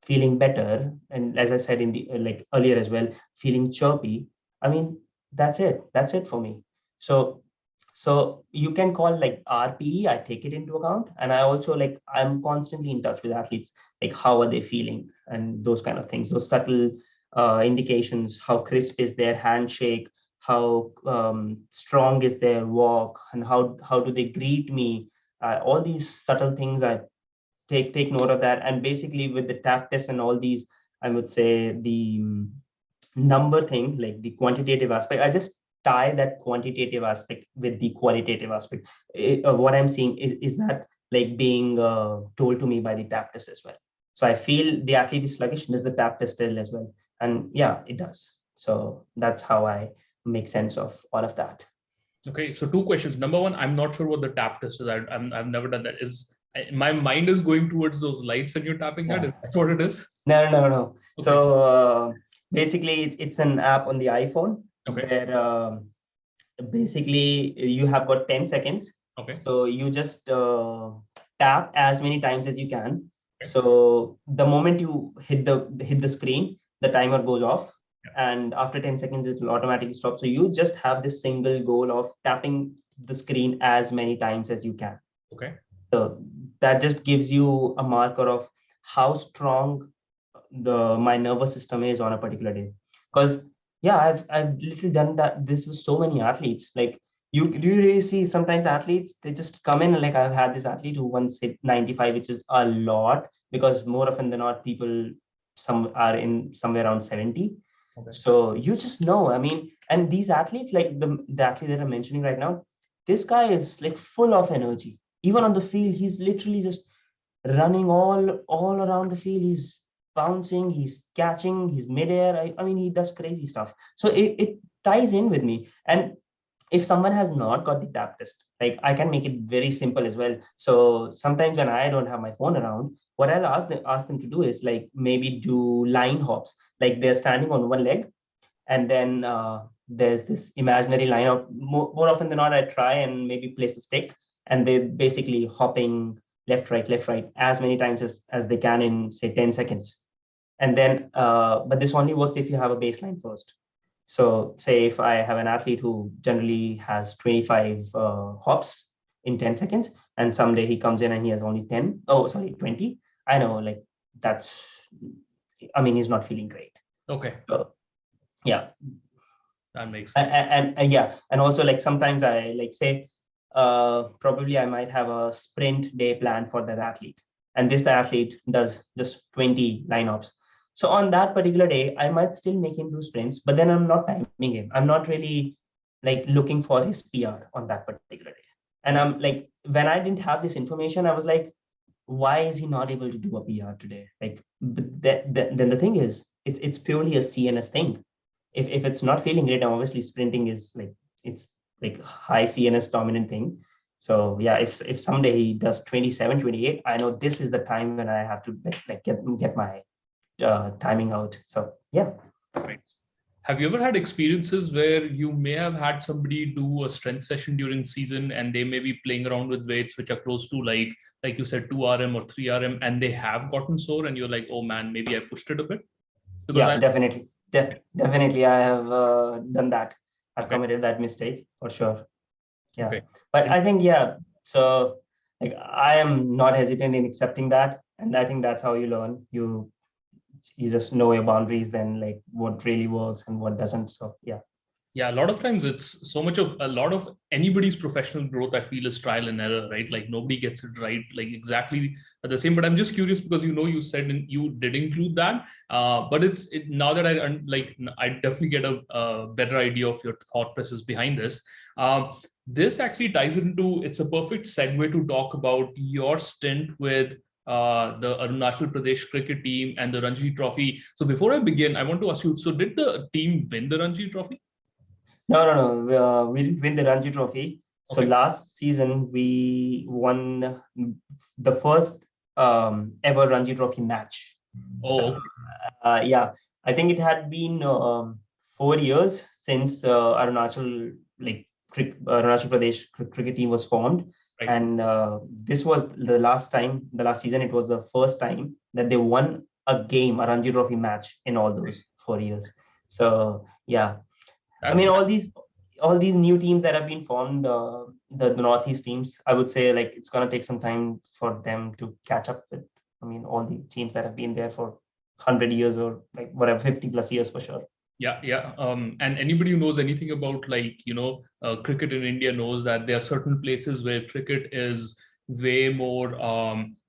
feeling better, and as I said in the like earlier as well, feeling chirpy, I mean, that's it for me. So you can call like RPE, I take it into account. And I also like, I'm constantly in touch with athletes, like how are they feeling and those kind of things, those subtle indications, how crisp is their handshake, how strong is their walk, and how do they greet me. All these subtle things, I take note of that. And basically with the tap test and all these, I would say the number thing, like the quantitative aspect, I just tie that quantitative aspect with the qualitative aspect. What I'm seeing is that like being told to me by the tap test as well. So I feel the athlete is sluggish, does the tap test tell as well? And yeah, it does. So that's how I make sense of all of that. Okay, so two questions. Number one, I'm not sure what the tap test is. I've never done that. My mind is going towards those lights and you're tapping that? Is that what it is? No. Okay. So basically, it's an app on the iPhone. Okay. Where basically you have got 10 seconds. Okay. So you just tap as many times as you can. Okay. So the moment you hit the screen, the timer goes off. Yeah. And after 10 seconds, it will automatically stop. So you just have this single goal of tapping the screen as many times as you can. Okay. So that just gives you a marker of how strong my nervous system is on a particular day. Because yeah, I've literally done this with so many athletes. Like you really see sometimes athletes, they just come in, and like I've had this athlete who once hit 95, which is a lot, because more often than not, people some are in somewhere around 70. Okay. So you just know, I mean, and these athletes, like the athlete that I'm mentioning right now, this guy is like full of energy. Even on the field, he's literally just running all around the field. He's bouncing, he's catching, he's midair. I mean, he does crazy stuff. So it ties in with me. And if someone has not got the tap test, like I can make it very simple as well. So sometimes when I don't have my phone around, what I'll ask them to do is like maybe do line hops. Like they're standing on one leg, and then there's this imaginary line of more often than not, I try and maybe place a stick, and they're basically hopping left, right, as many times as they can in say 10 seconds. And then, but this only works if you have a baseline first. So say if I have an athlete who generally has 25 hops in 10 seconds, and someday he comes in and he has only 20, I know like that's, I mean, he's not feeling great. Okay. So, yeah. That makes sense. And yeah, and also like sometimes I like say, probably I might have a sprint day planned for that athlete, and the athlete does just 20 lineups. So on that particular day, I might still make him do sprints, but then I'm not timing him. I'm not really like looking for his PR on that particular day. And I'm like, when I didn't have this information, I was like, why is he not able to do a PR today? Like, but then the thing is, it's purely a CNS thing. If it's not feeling great, obviously sprinting is like, it's like high CNS dominant thing. So yeah, if someday he does 27, 28, I know this is the time when I have to like get my timing out. So yeah. Right. Have you ever had experiences where you may have had somebody do a strength session during season and they may be playing around with weights which are close to like you said 2 RM or 3 RM, and they have gotten sore and you're like, oh man, maybe I pushed it a bit? Because yeah, definitely. Definitely I have done that. I've committed that mistake for sure. Yeah. Okay. But I think, yeah, so like I am not hesitant in accepting that. And I think that's how you learn. You just know your boundaries, then like what really works and what doesn't. So yeah. Yeah, a lot of times it's so much of a lot of anybody's professional growth, I feel, is trial and error, right? Like nobody gets it right, like exactly the same. But I'm just curious because you said you did include that, but now that I definitely get a better idea of your thought process behind this. This actually ties into, it's a perfect segue to talk about your stint with the Arunachal Pradesh cricket team and the Ranji Trophy. So before I begin, I want to ask you, so did the team win the Ranji Trophy? No. We didn't win the Ranji Trophy. So last season we won the first ever Ranji Trophy match. Oh, So, yeah, I think it had been 4 years since Arunachal Pradesh cricket team was formed, right. and this was the last time, the last season. It was the first time that they won a game, a Ranji Trophy match in all those 4 years. So yeah, I mean, That, all these new teams that have been formed, the Northeast teams, I would say like it's gonna take some time for them to catch up with. I mean, all the teams that have been there for 100 years or like whatever 50+ years for sure. yeah, yeah. And anybody who knows anything about cricket in India knows that there are certain places where cricket is way more.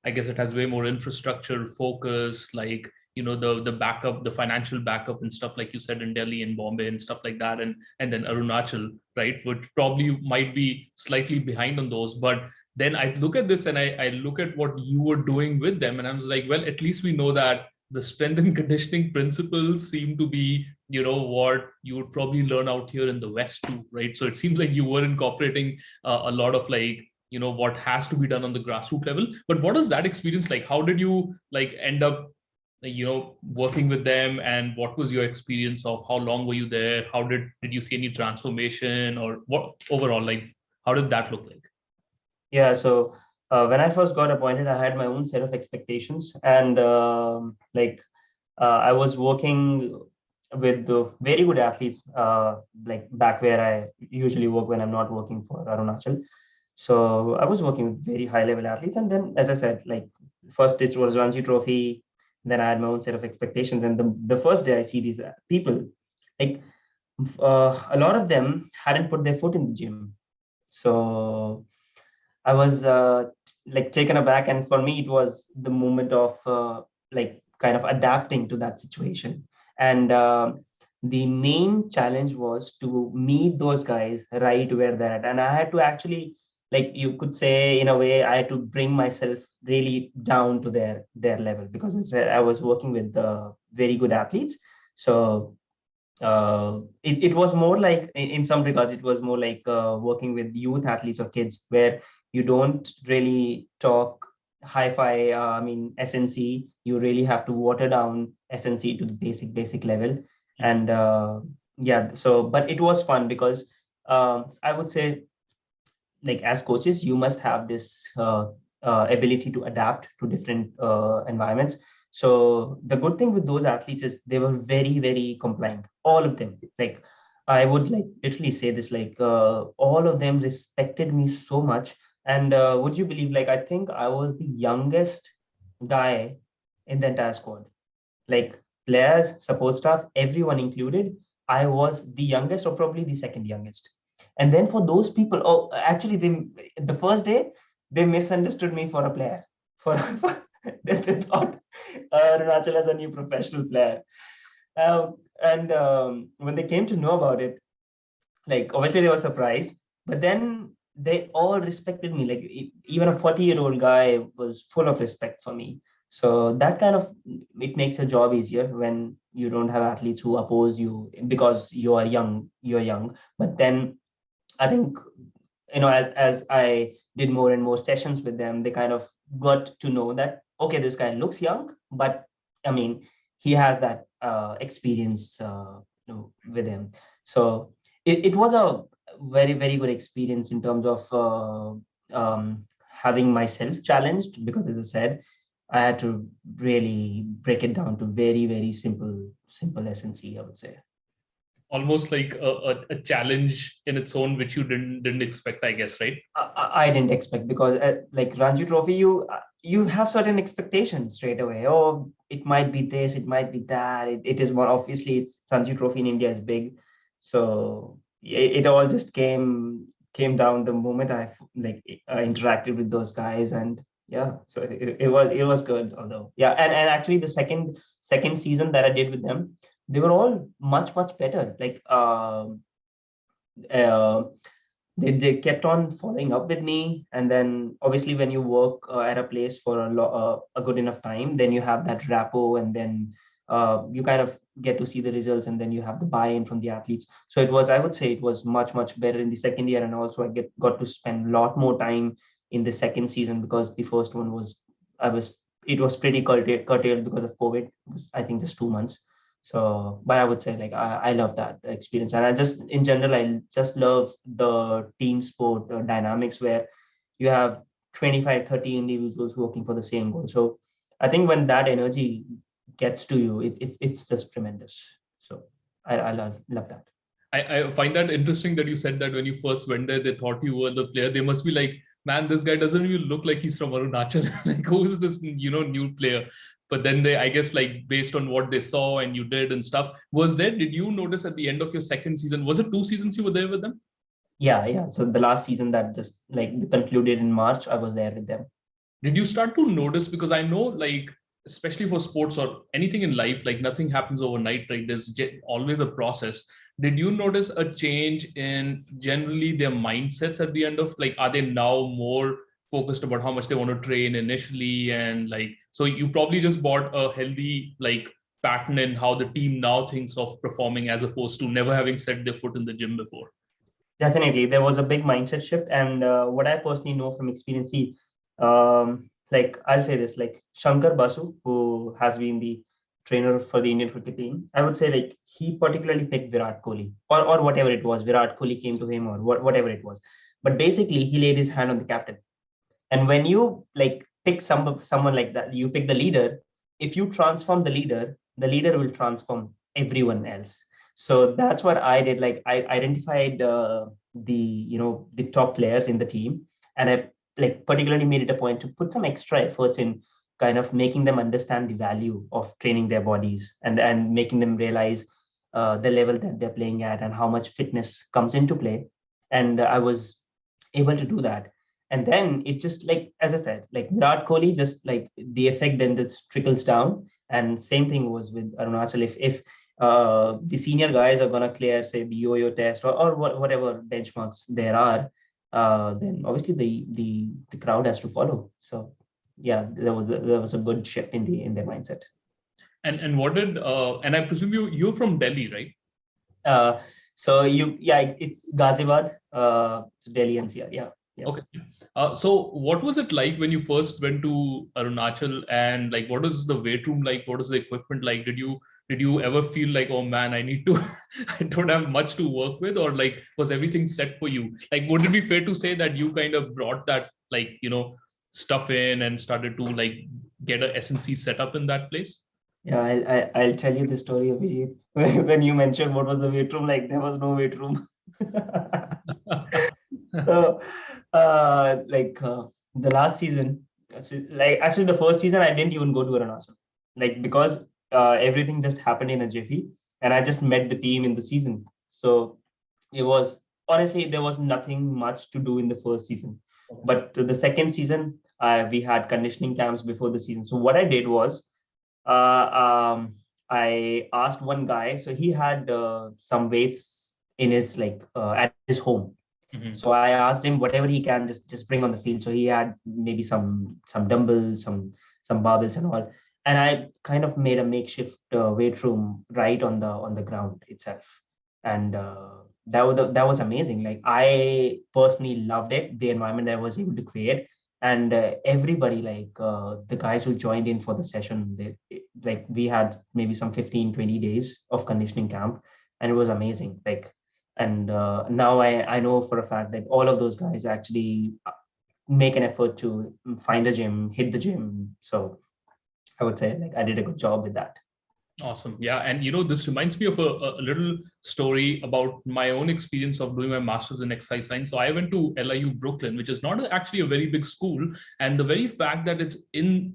I guess it has way more infrastructure focus, like the backup, the financial backup and stuff, like you said, in Delhi and Bombay and stuff like that, and then Arunachal, right, which probably might be slightly behind on those, but. Then I look at this and I look at what you were doing with them, and I was like, well, at least we know that the strength and conditioning principles seem to be what you would probably learn out here in the West too, right? So it seems like you were incorporating a lot of what has to be done on the grassroots level. But what is that experience like? How did you end up working with them, and what was your experience of how long were you there? How did you see any transformation, or what overall, like, how did that look like? Yeah, so when I first got appointed, I had my own set of expectations, and I was working with the very good athletes, like back where I usually work when I'm not working for Arunachal. So I was working with very high level athletes, and then, as I said, like first it was Ranji Trophy, then I had my own set of expectations, and the first day I see these people, like a lot of them hadn't put their foot in the gym, so I was like taken aback, and for me, it was the moment of like kind of adapting to that situation. And the main challenge was to meet those guys right where they're at, and I had to actually, like you could say, in a way, I had to bring myself really down to their level, because I was working with very good athletes. So it was more like, in some regards it was more like working with youth athletes or kids, where you don't really talk hi-fi, I mean SNC. You really have to water down SNC to the basic level. And yeah, so but it was fun because I would say, like as coaches, you must have this ability to adapt to different environments. So the good thing with those athletes is they were very, very compliant, all of them. Like I would like literally say this, like all of them respected me so much. And would you believe, like I think I was the youngest guy in the entire squad, like players, support staff, everyone included. I was the youngest, or probably the second youngest. And then for those people, oh, actually, the first day they misunderstood me for a player. For they thought Arunachal as a new professional player. And when they came to know about it, like obviously they were surprised, but then they all respected me. Like even a 40-year-old guy was full of respect for me. So that kind of, it makes your job easier when you don't have athletes who oppose you because you're young. But then I think, as I did more and more sessions with them, they kind of got to know that, okay, this guy looks young, but I mean, he has that experience with him. So it was a very, very good experience in terms of having myself challenged, because as I said, I had to really break it down to very, very simple SNC, I would say. Almost like a challenge in its own, which you didn't expect, I guess, right? I didn't expect, because like Ranji Trophy, you have certain expectations straight away. Oh, it might be this, it might be that. It is more, obviously it's Ranji Trophy in India is big, so it all just came down the moment I interacted with those guys. And yeah, so it was good. Although yeah, and actually the second season that I did with them, they were all much better. Like uh, they kept on following up with me, and then obviously when you work at a place for a good enough time, then you have that rapport, and then you kind of get to see the results, and then you have the buy-in from the athletes. So it was, I would say, it was much better in the second year, and also I got to spend a lot more time in the second season, because the first one was, I was it was pretty curtailed because of COVID. It was, I think, just 2 months. So, but I would say, like, I love that experience, and I just, in general, I just love the team sport dynamics where you have 25, 30 individuals working for the same goal. So I think when that energy gets to you, it's just tremendous. So I love that. I find that interesting that you said that when you first went there, they thought you were the player. They must be like, man, this guy doesn't even look like he's from Arunachal. Like, who is this, new player? But then they, I guess, like based on what they saw and you did and stuff, did you notice at the end of your second season, was it 2 seasons you were there with them? Yeah. So the last season that just like concluded in March, I was there with them. Did you start to notice, because I know, like, especially for sports or anything in life, like nothing happens overnight, right? There's always a process. Did you notice a change in generally their mindsets at the end of, like, are they now more focused about how much they want to train initially? And like, so you probably just bought a healthy, like, pattern in how the team now thinks of performing, as opposed to never having set their foot in the gym before. Definitely, there was a big mindset shift, and what I personally know from experience, see, like I'll say this, like Shankar Basu, who has been the trainer for the Indian cricket team, I would say, like, he particularly picked Virat Kohli, or whatever it was. Virat Kohli came to him, or whatever it was. But basically, he laid his hand on the captain. And when you like pick someone like that, you pick the leader. If you transform the leader will transform everyone else. So that's what I did. Like, I identified the top players in the team, and I like particularly made it a point to put some extra efforts in kind of making them understand the value of training their bodies, and making them realize the level that they're playing at and how much fitness comes into play. And I was able to do that. And then it just, like, as I said, like Virat Kohli, just like the effect then just trickles down. And same thing was with Arunachal. If the senior guys are gonna clear, say, the yo-yo test, or whatever benchmarks there are, then obviously the crowd has to follow. So yeah, there was a good shift in their mindset. And what did and I presume you're from Delhi, right? So it's Ghaziabad, Delhi NCR. Yeah. Yeah. Okay. So what was it like when you first went to Arunachal, and like, what was the weight room like? What was the equipment like? Did you ever feel like, oh man, I need to, I don't have much to work with, or like, was everything set for you? Like, would it be fair to say that you kind of brought that, like, stuff in and started to like get a SNC set up in that place? Yeah, I'll tell you the story of Vijay. When you mentioned what was the weight room like, there was no weight room. So, the last season, like actually the first season, I didn't even go to Arunachal, like, because everything just happened in a jiffy, and I just met the team in the season. So it was, honestly, there was nothing much to do in the first season. But the second season, we had conditioning camps before the season. So what I did was, I asked one guy. So he had some weights in his, like, at his home. Mhm. So I asked him whatever he can just bring on the field. So he had maybe some dumbbells, some barbells and all. And I kind of made a makeshift weight room right on the ground itself. And that was amazing. Like, I personally loved it, the environment I was able to create. And everybody, like, the guys who joined in for the session, like, we had maybe some 15, 20 days of conditioning camp, and it was amazing. Like, and now I know for a fact that all of those guys actually make an effort to find a gym, hit the gym. So I would say, like, I did a good job with that. Awesome. Yeah. And this reminds me of a little story about my own experience of doing my master's in exercise science. So I went to LIU Brooklyn, which is not actually a very big school. And the very fact that it's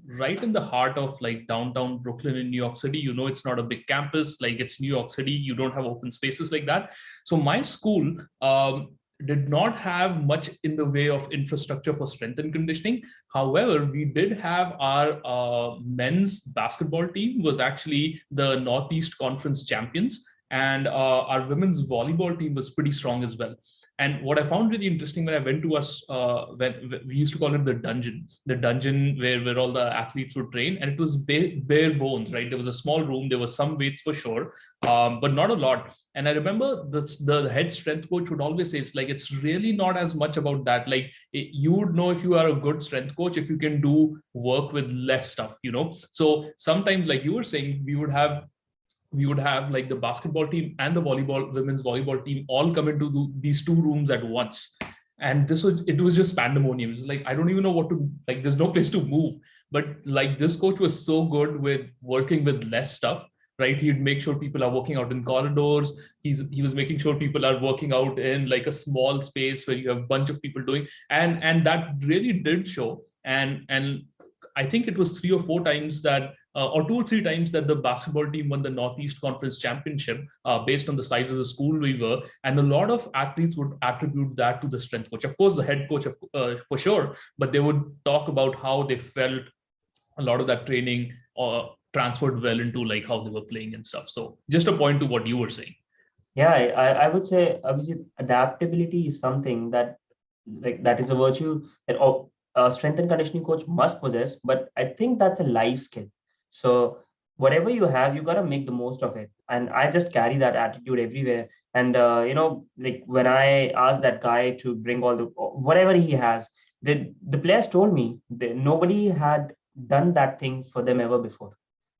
right in the heart of like downtown Brooklyn in New York City, it's not a big campus, like it's New York City. You don't have open spaces like that. So my school, did not have much in the way of infrastructure for strength and conditioning. However, we did have our men's basketball team was actually the Northeast Conference champions. and our women's volleyball team was pretty strong as well. And what I found really interesting when I went to us, when we used to call it the dungeon where all the athletes would train, and it was bare bones, right? There was a small room, there was some weights for sure, but not a lot. And I remember the head strength coach would always say, it's like, it's really not as much about that. Like you would know if you are a good strength coach if you can do work with less stuff, you know. So sometimes, like you were saying, we would have like the basketball team and the women's volleyball team all come into these two rooms at once. And it was just pandemonium. It was like, I don't even know what to, like, there's no place to move. But like this coach was so good with working with less stuff, right? He'd make sure people are working out in corridors. He was making sure people are working out in like a small space where you have a bunch of people doing, and that really did show. And I think it was 3 or 4 times that, or 2 or 3 times that the basketball team won the Northeast Conference Championship based on the size of the school we were. And a lot of athletes would attribute that to the strength coach. Of course, the head coach, for sure, but they would talk about how they felt a lot of that training transferred well into like how they were playing and stuff. So just a point to what you were saying. Yeah, I would say, Abhijit, adaptability is something that, like, that is a virtue that a strength and conditioning coach must possess. But I think that's a life skill. So whatever you have, you got to make the most of it. And I just carry that attitude everywhere. And like when I asked that guy to bring all the whatever he has, the players told me that nobody had done that thing for them ever before.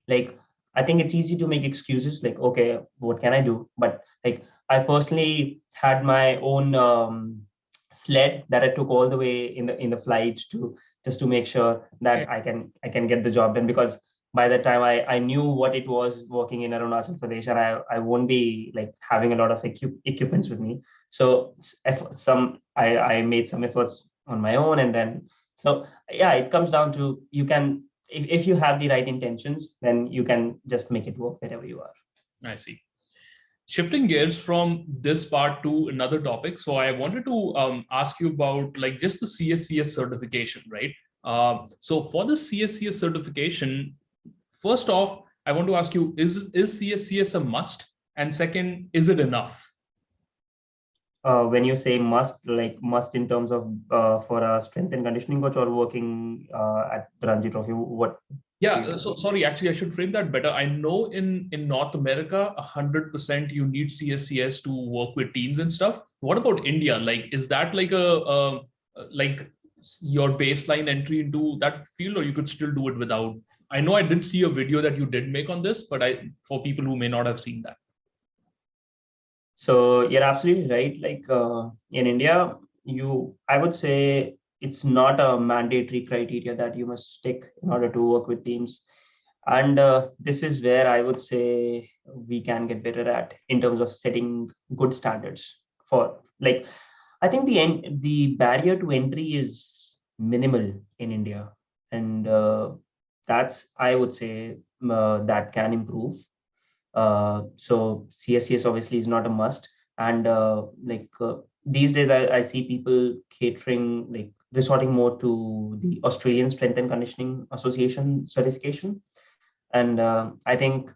Like, I think it's easy to make excuses like, okay, what can I do? But like, I personally had my own sled that I took all the way in the flight to just to make sure that I can get the job done, because by the time I knew what it was working in Arunachal Pradesh, and I won't be like having a lot of equipments with me. So I made some efforts on my own, and then so yeah, it comes down to, you can, if you have the right intentions, then you can just make it work wherever you are. I see. Shifting gears from this part to another topic. So I wanted to ask you about like just the CSCS certification, right? So for the CSCS certification, first off, I want to ask you, is CSCS a must? And second, is it enough? When you say must, like must in terms of for a strength and conditioning coach or working at the Ranji Trophy, what? Yeah, so sorry, actually, I should frame that better. I know in North America, 100% you need CSCS to work with teams and stuff. What about India? Like, is that like like your baseline entry into that field, or you could still do it without? I know I did see a video that you did make on this, but for people who may not have seen that. So you're absolutely right. Like in India, I would say it's not a mandatory criteria that you must stick in order to work with teams. And this is where I would say we can get better at in terms of setting good standards for, like, I think the barrier to entry is minimal in India, and that's, I would say, that can improve. So CSCS obviously is not a must, and these days I see people catering, like resorting more to the Australian Strength and Conditioning Association certification, and I think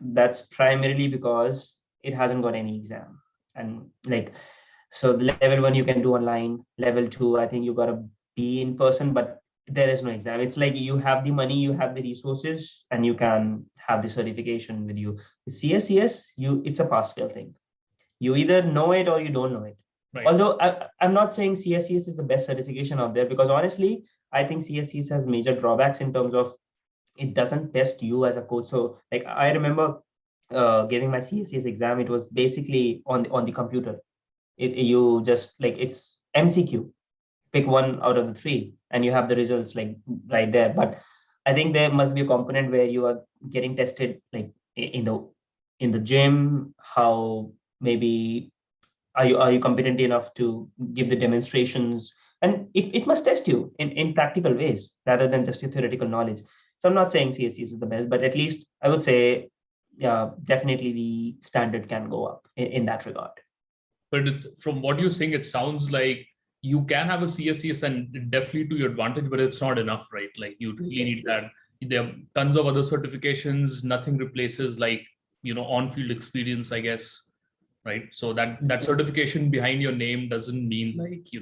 that's primarily because it hasn't got any exam, and like, so the level 1 you can do online, level 2 I think you got to be in person, but there is no exam. It's like you have the money, you have the resources, and you can have the certification with you. CSCS, it's a pass fail thing. You either know it or you don't know it. Right. Although I'm not saying CSCS is the best certification out there, because honestly, I think CSCS has major drawbacks in terms of it doesn't test you as a coach. So like, I remember giving my CSCS exam. It was basically on the computer. You just, like, it's MCQ, pick one out of the three, and you have the results like right there. But I think there must be a component where you are getting tested, like in the gym. How, maybe, are you competent enough to give the demonstrations, and it must test you in practical ways rather than just your theoretical knowledge. So I'm not saying CSCS is the best, but at least I would say, yeah, definitely the standard can go up in that regard. But from what you're saying, it sounds like you can have a CSCS and definitely to your advantage, but it's not enough, right? Like you really need that. There are tons of other certifications. Nothing replaces like on-field experience, I guess, right? So that certification behind your name doesn't mean like,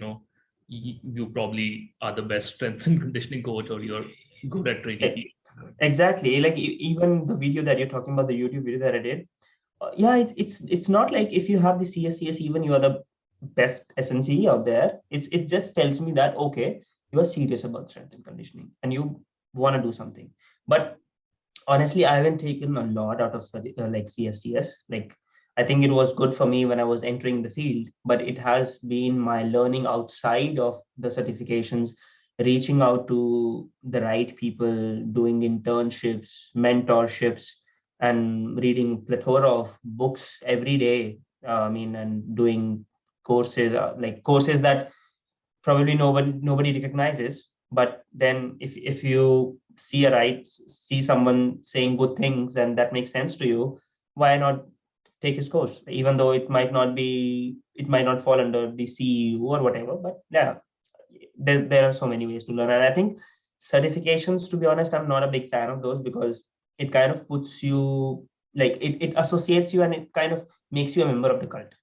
you probably are the best strength and conditioning coach or you're good at training people. Exactly. Like even the video that you're talking about, the YouTube video that I did, yeah, it's not like if you have the CSCS, even you are the best SNC out there. It just tells me that okay, you are serious about strength and conditioning and you want to do something. But honestly, I haven't taken a lot out of study like CSCS. Like I think it was good for me when I was entering the field, but it has been my learning outside of the certifications, reaching out to the right people, doing internships, mentorships, and reading plethora of books every day. And doing courses like courses that probably nobody recognizes. But then if you see someone saying good things and that makes sense to you, why not take his course, even though it might not fall under the CEU or whatever. But yeah, there are so many ways to learn. And I think certifications, to be honest, I'm not a big fan of those because it kind of puts you like it associates you and it kind of makes you a member of the cult.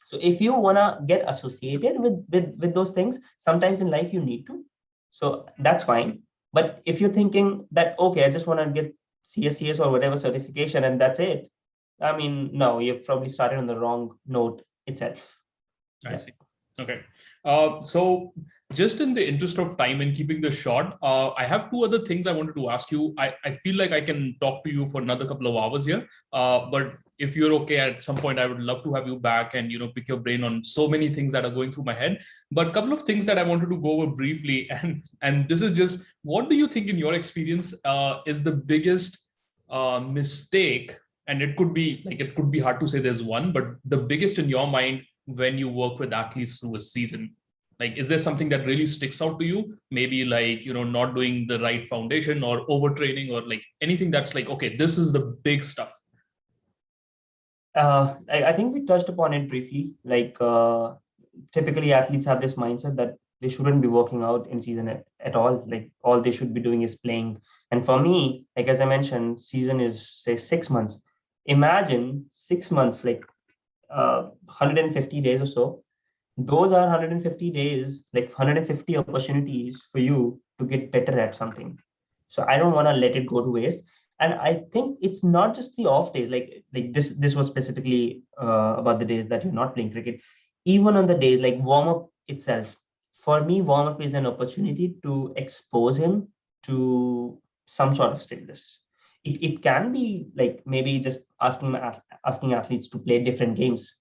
So if you want to get associated with those things, sometimes in life you need to. So that's fine. But if you're thinking that, okay, I just want to get CSCS or whatever certification and that's it, I mean, no, you've probably started on the wrong note itself. I see. Okay. So just in the interest of time and keeping this short, I have two other things I wanted to ask you. I feel like I can talk to you for another couple of hours here. But if you're okay, at some point, I would love to have you back and, pick your brain on so many things that are going through my head. But a couple of things that I wanted to go over briefly. And this is just, what do you think in your experience is the biggest mistake? And it could be hard to say there's one, but the biggest in your mind when you work with athletes through a season? Like, is there something that really sticks out to you? Maybe like, not doing the right foundation or overtraining or like anything that's like, okay, this is the big stuff. I think we touched upon it briefly. Like typically athletes have this mindset that they shouldn't be working out in season at all. Like all they should be doing is playing. And for me, like as I mentioned, season is say 6 months. Imagine 6 months, like 150 days or so. Those are 150 days, like 150 opportunities for you to get better at something. So I don't want to let it go to waste. And I think it's not just the off days, like this was specifically about the days that you're not playing cricket. Even on the days like warm up itself, for me, warm up is an opportunity to expose him to some sort of stimulus. It can be like maybe just asking athletes to play different games.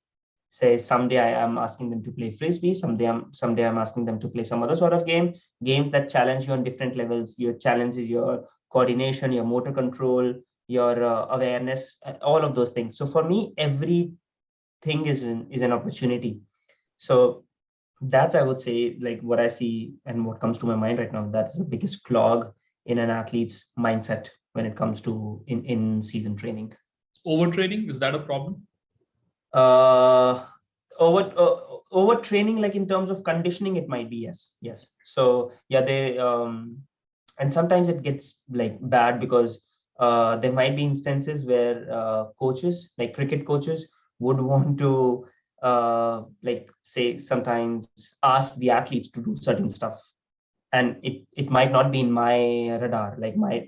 Say someday I am asking them to play frisbee, someday I'm asking them to play some other sort of games that challenge you on different levels. Your challenges your coordination, your motor control, your awareness, all of those things. So for me, everything is an opportunity. So that's, I would say, like what I see and what comes to my mind right now. That's the biggest clog in an athlete's mindset when it comes to in season training. Overtraining, is that a problem? Overtraining, like in terms of conditioning, it might be yes. So yeah, they and sometimes it gets like bad because there might be instances where coaches, like cricket coaches, would want to like say sometimes ask the athletes to do certain stuff, and it might not be in my radar, like my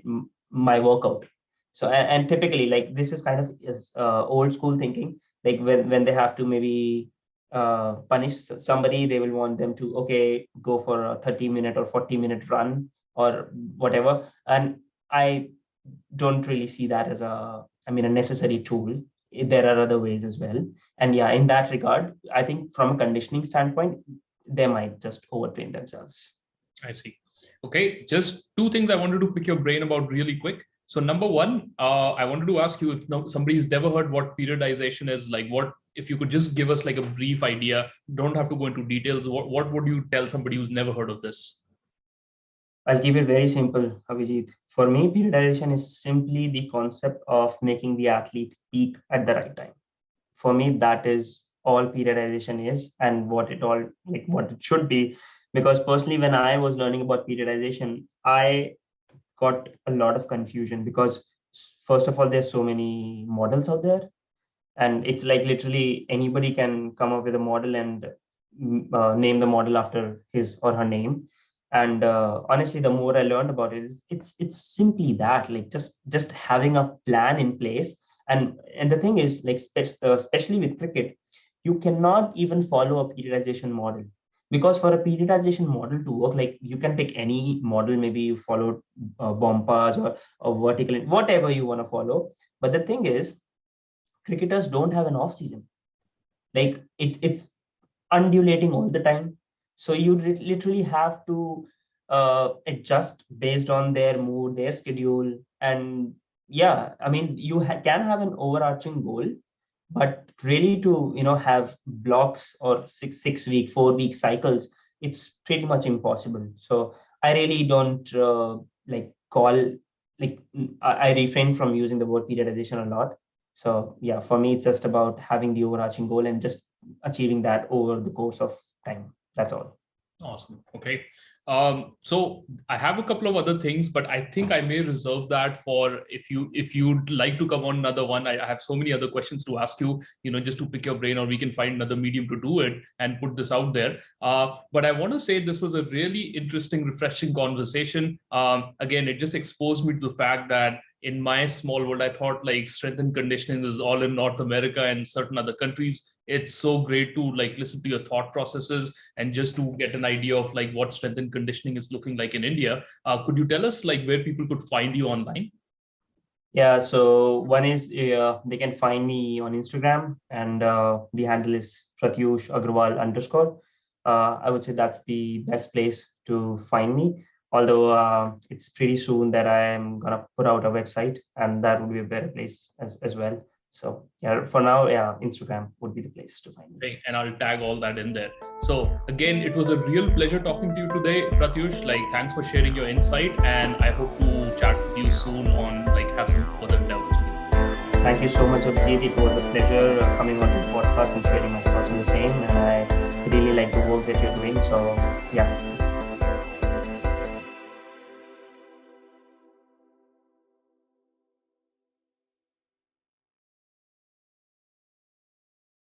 workout. So and typically like this is kind of is old school thinking. Like when they have to maybe punish somebody, they will want them to okay go for a 30-minute or 40-minute run or whatever. And I don't really see that as a necessary tool. There are other ways as well. And yeah, in that regard, I think from a conditioning standpoint, they might just overtrain themselves. I see. Okay, just two things I wanted to pick your brain about really quick. So number one, I wanted to ask you if somebody's never heard what periodization is, like what, if you could just give us like a brief idea, don't have to go into details. What would you tell somebody who's never heard of this? I'll keep it very simple, Abhijit. For me, periodization is simply the concept of making the athlete peak at the right time. For me, that is all periodization is and what it should be. Because personally, when I was learning about periodization, I got a lot of confusion because first of all, there's so many models out there, and it's like literally anybody can come up with a model and name the model after his or her name. And honestly, the more I learned about it, it's simply that, like just having a plan in place. And the thing is, like especially with cricket, you cannot even follow a periodization model, because for a periodization model to work, like you can pick any model, maybe you follow bompas or vertical, whatever you want to follow. But the thing is, cricketers don't have an off season. Like it's undulating all the time. So you literally have to adjust based on their mood, their schedule. And yeah, I mean, you can have an overarching goal, but really to, have blocks or six week, 4 week cycles, it's pretty much impossible. So I really don't like call, like I refrain from using the word periodization a lot. So yeah, for me, it's just about having the overarching goal and just achieving that over the course of time. That's all. Awesome. Okay. So I have a couple of other things, but I think I may reserve that for if you'd like to come on another one. I have so many other questions to ask you, just to pick your brain, or we can find another medium to do it and put this out there. But I want to say this was a really interesting, refreshing conversation. Again, it just exposed me to the fact that in my small world, I thought like strength and conditioning is all in North America and certain other countries. It's so great to like listen to your thought processes and just to get an idea of like what strength and conditioning is looking like in India. Could you tell us like where people could find you online? Yeah, so one is they can find me on Instagram, and the handle is Pratyush Agrawal _ I would say that's the best place to find me. Although it's pretty soon that I am gonna put out a website, and that would be a better place as well. So yeah, for now, yeah, Instagram would be the place to find me. Okay, and I'll tag all that in there. So again, it was a real pleasure talking to you today, Pratyush. Like, thanks for sharing your insight, and I hope to chat with you soon on like have some further endeavors with you. Thank you so much, Abhijit. It was a pleasure coming on the podcast and sharing my thoughts on the same. And I really like the work that you're doing. So yeah,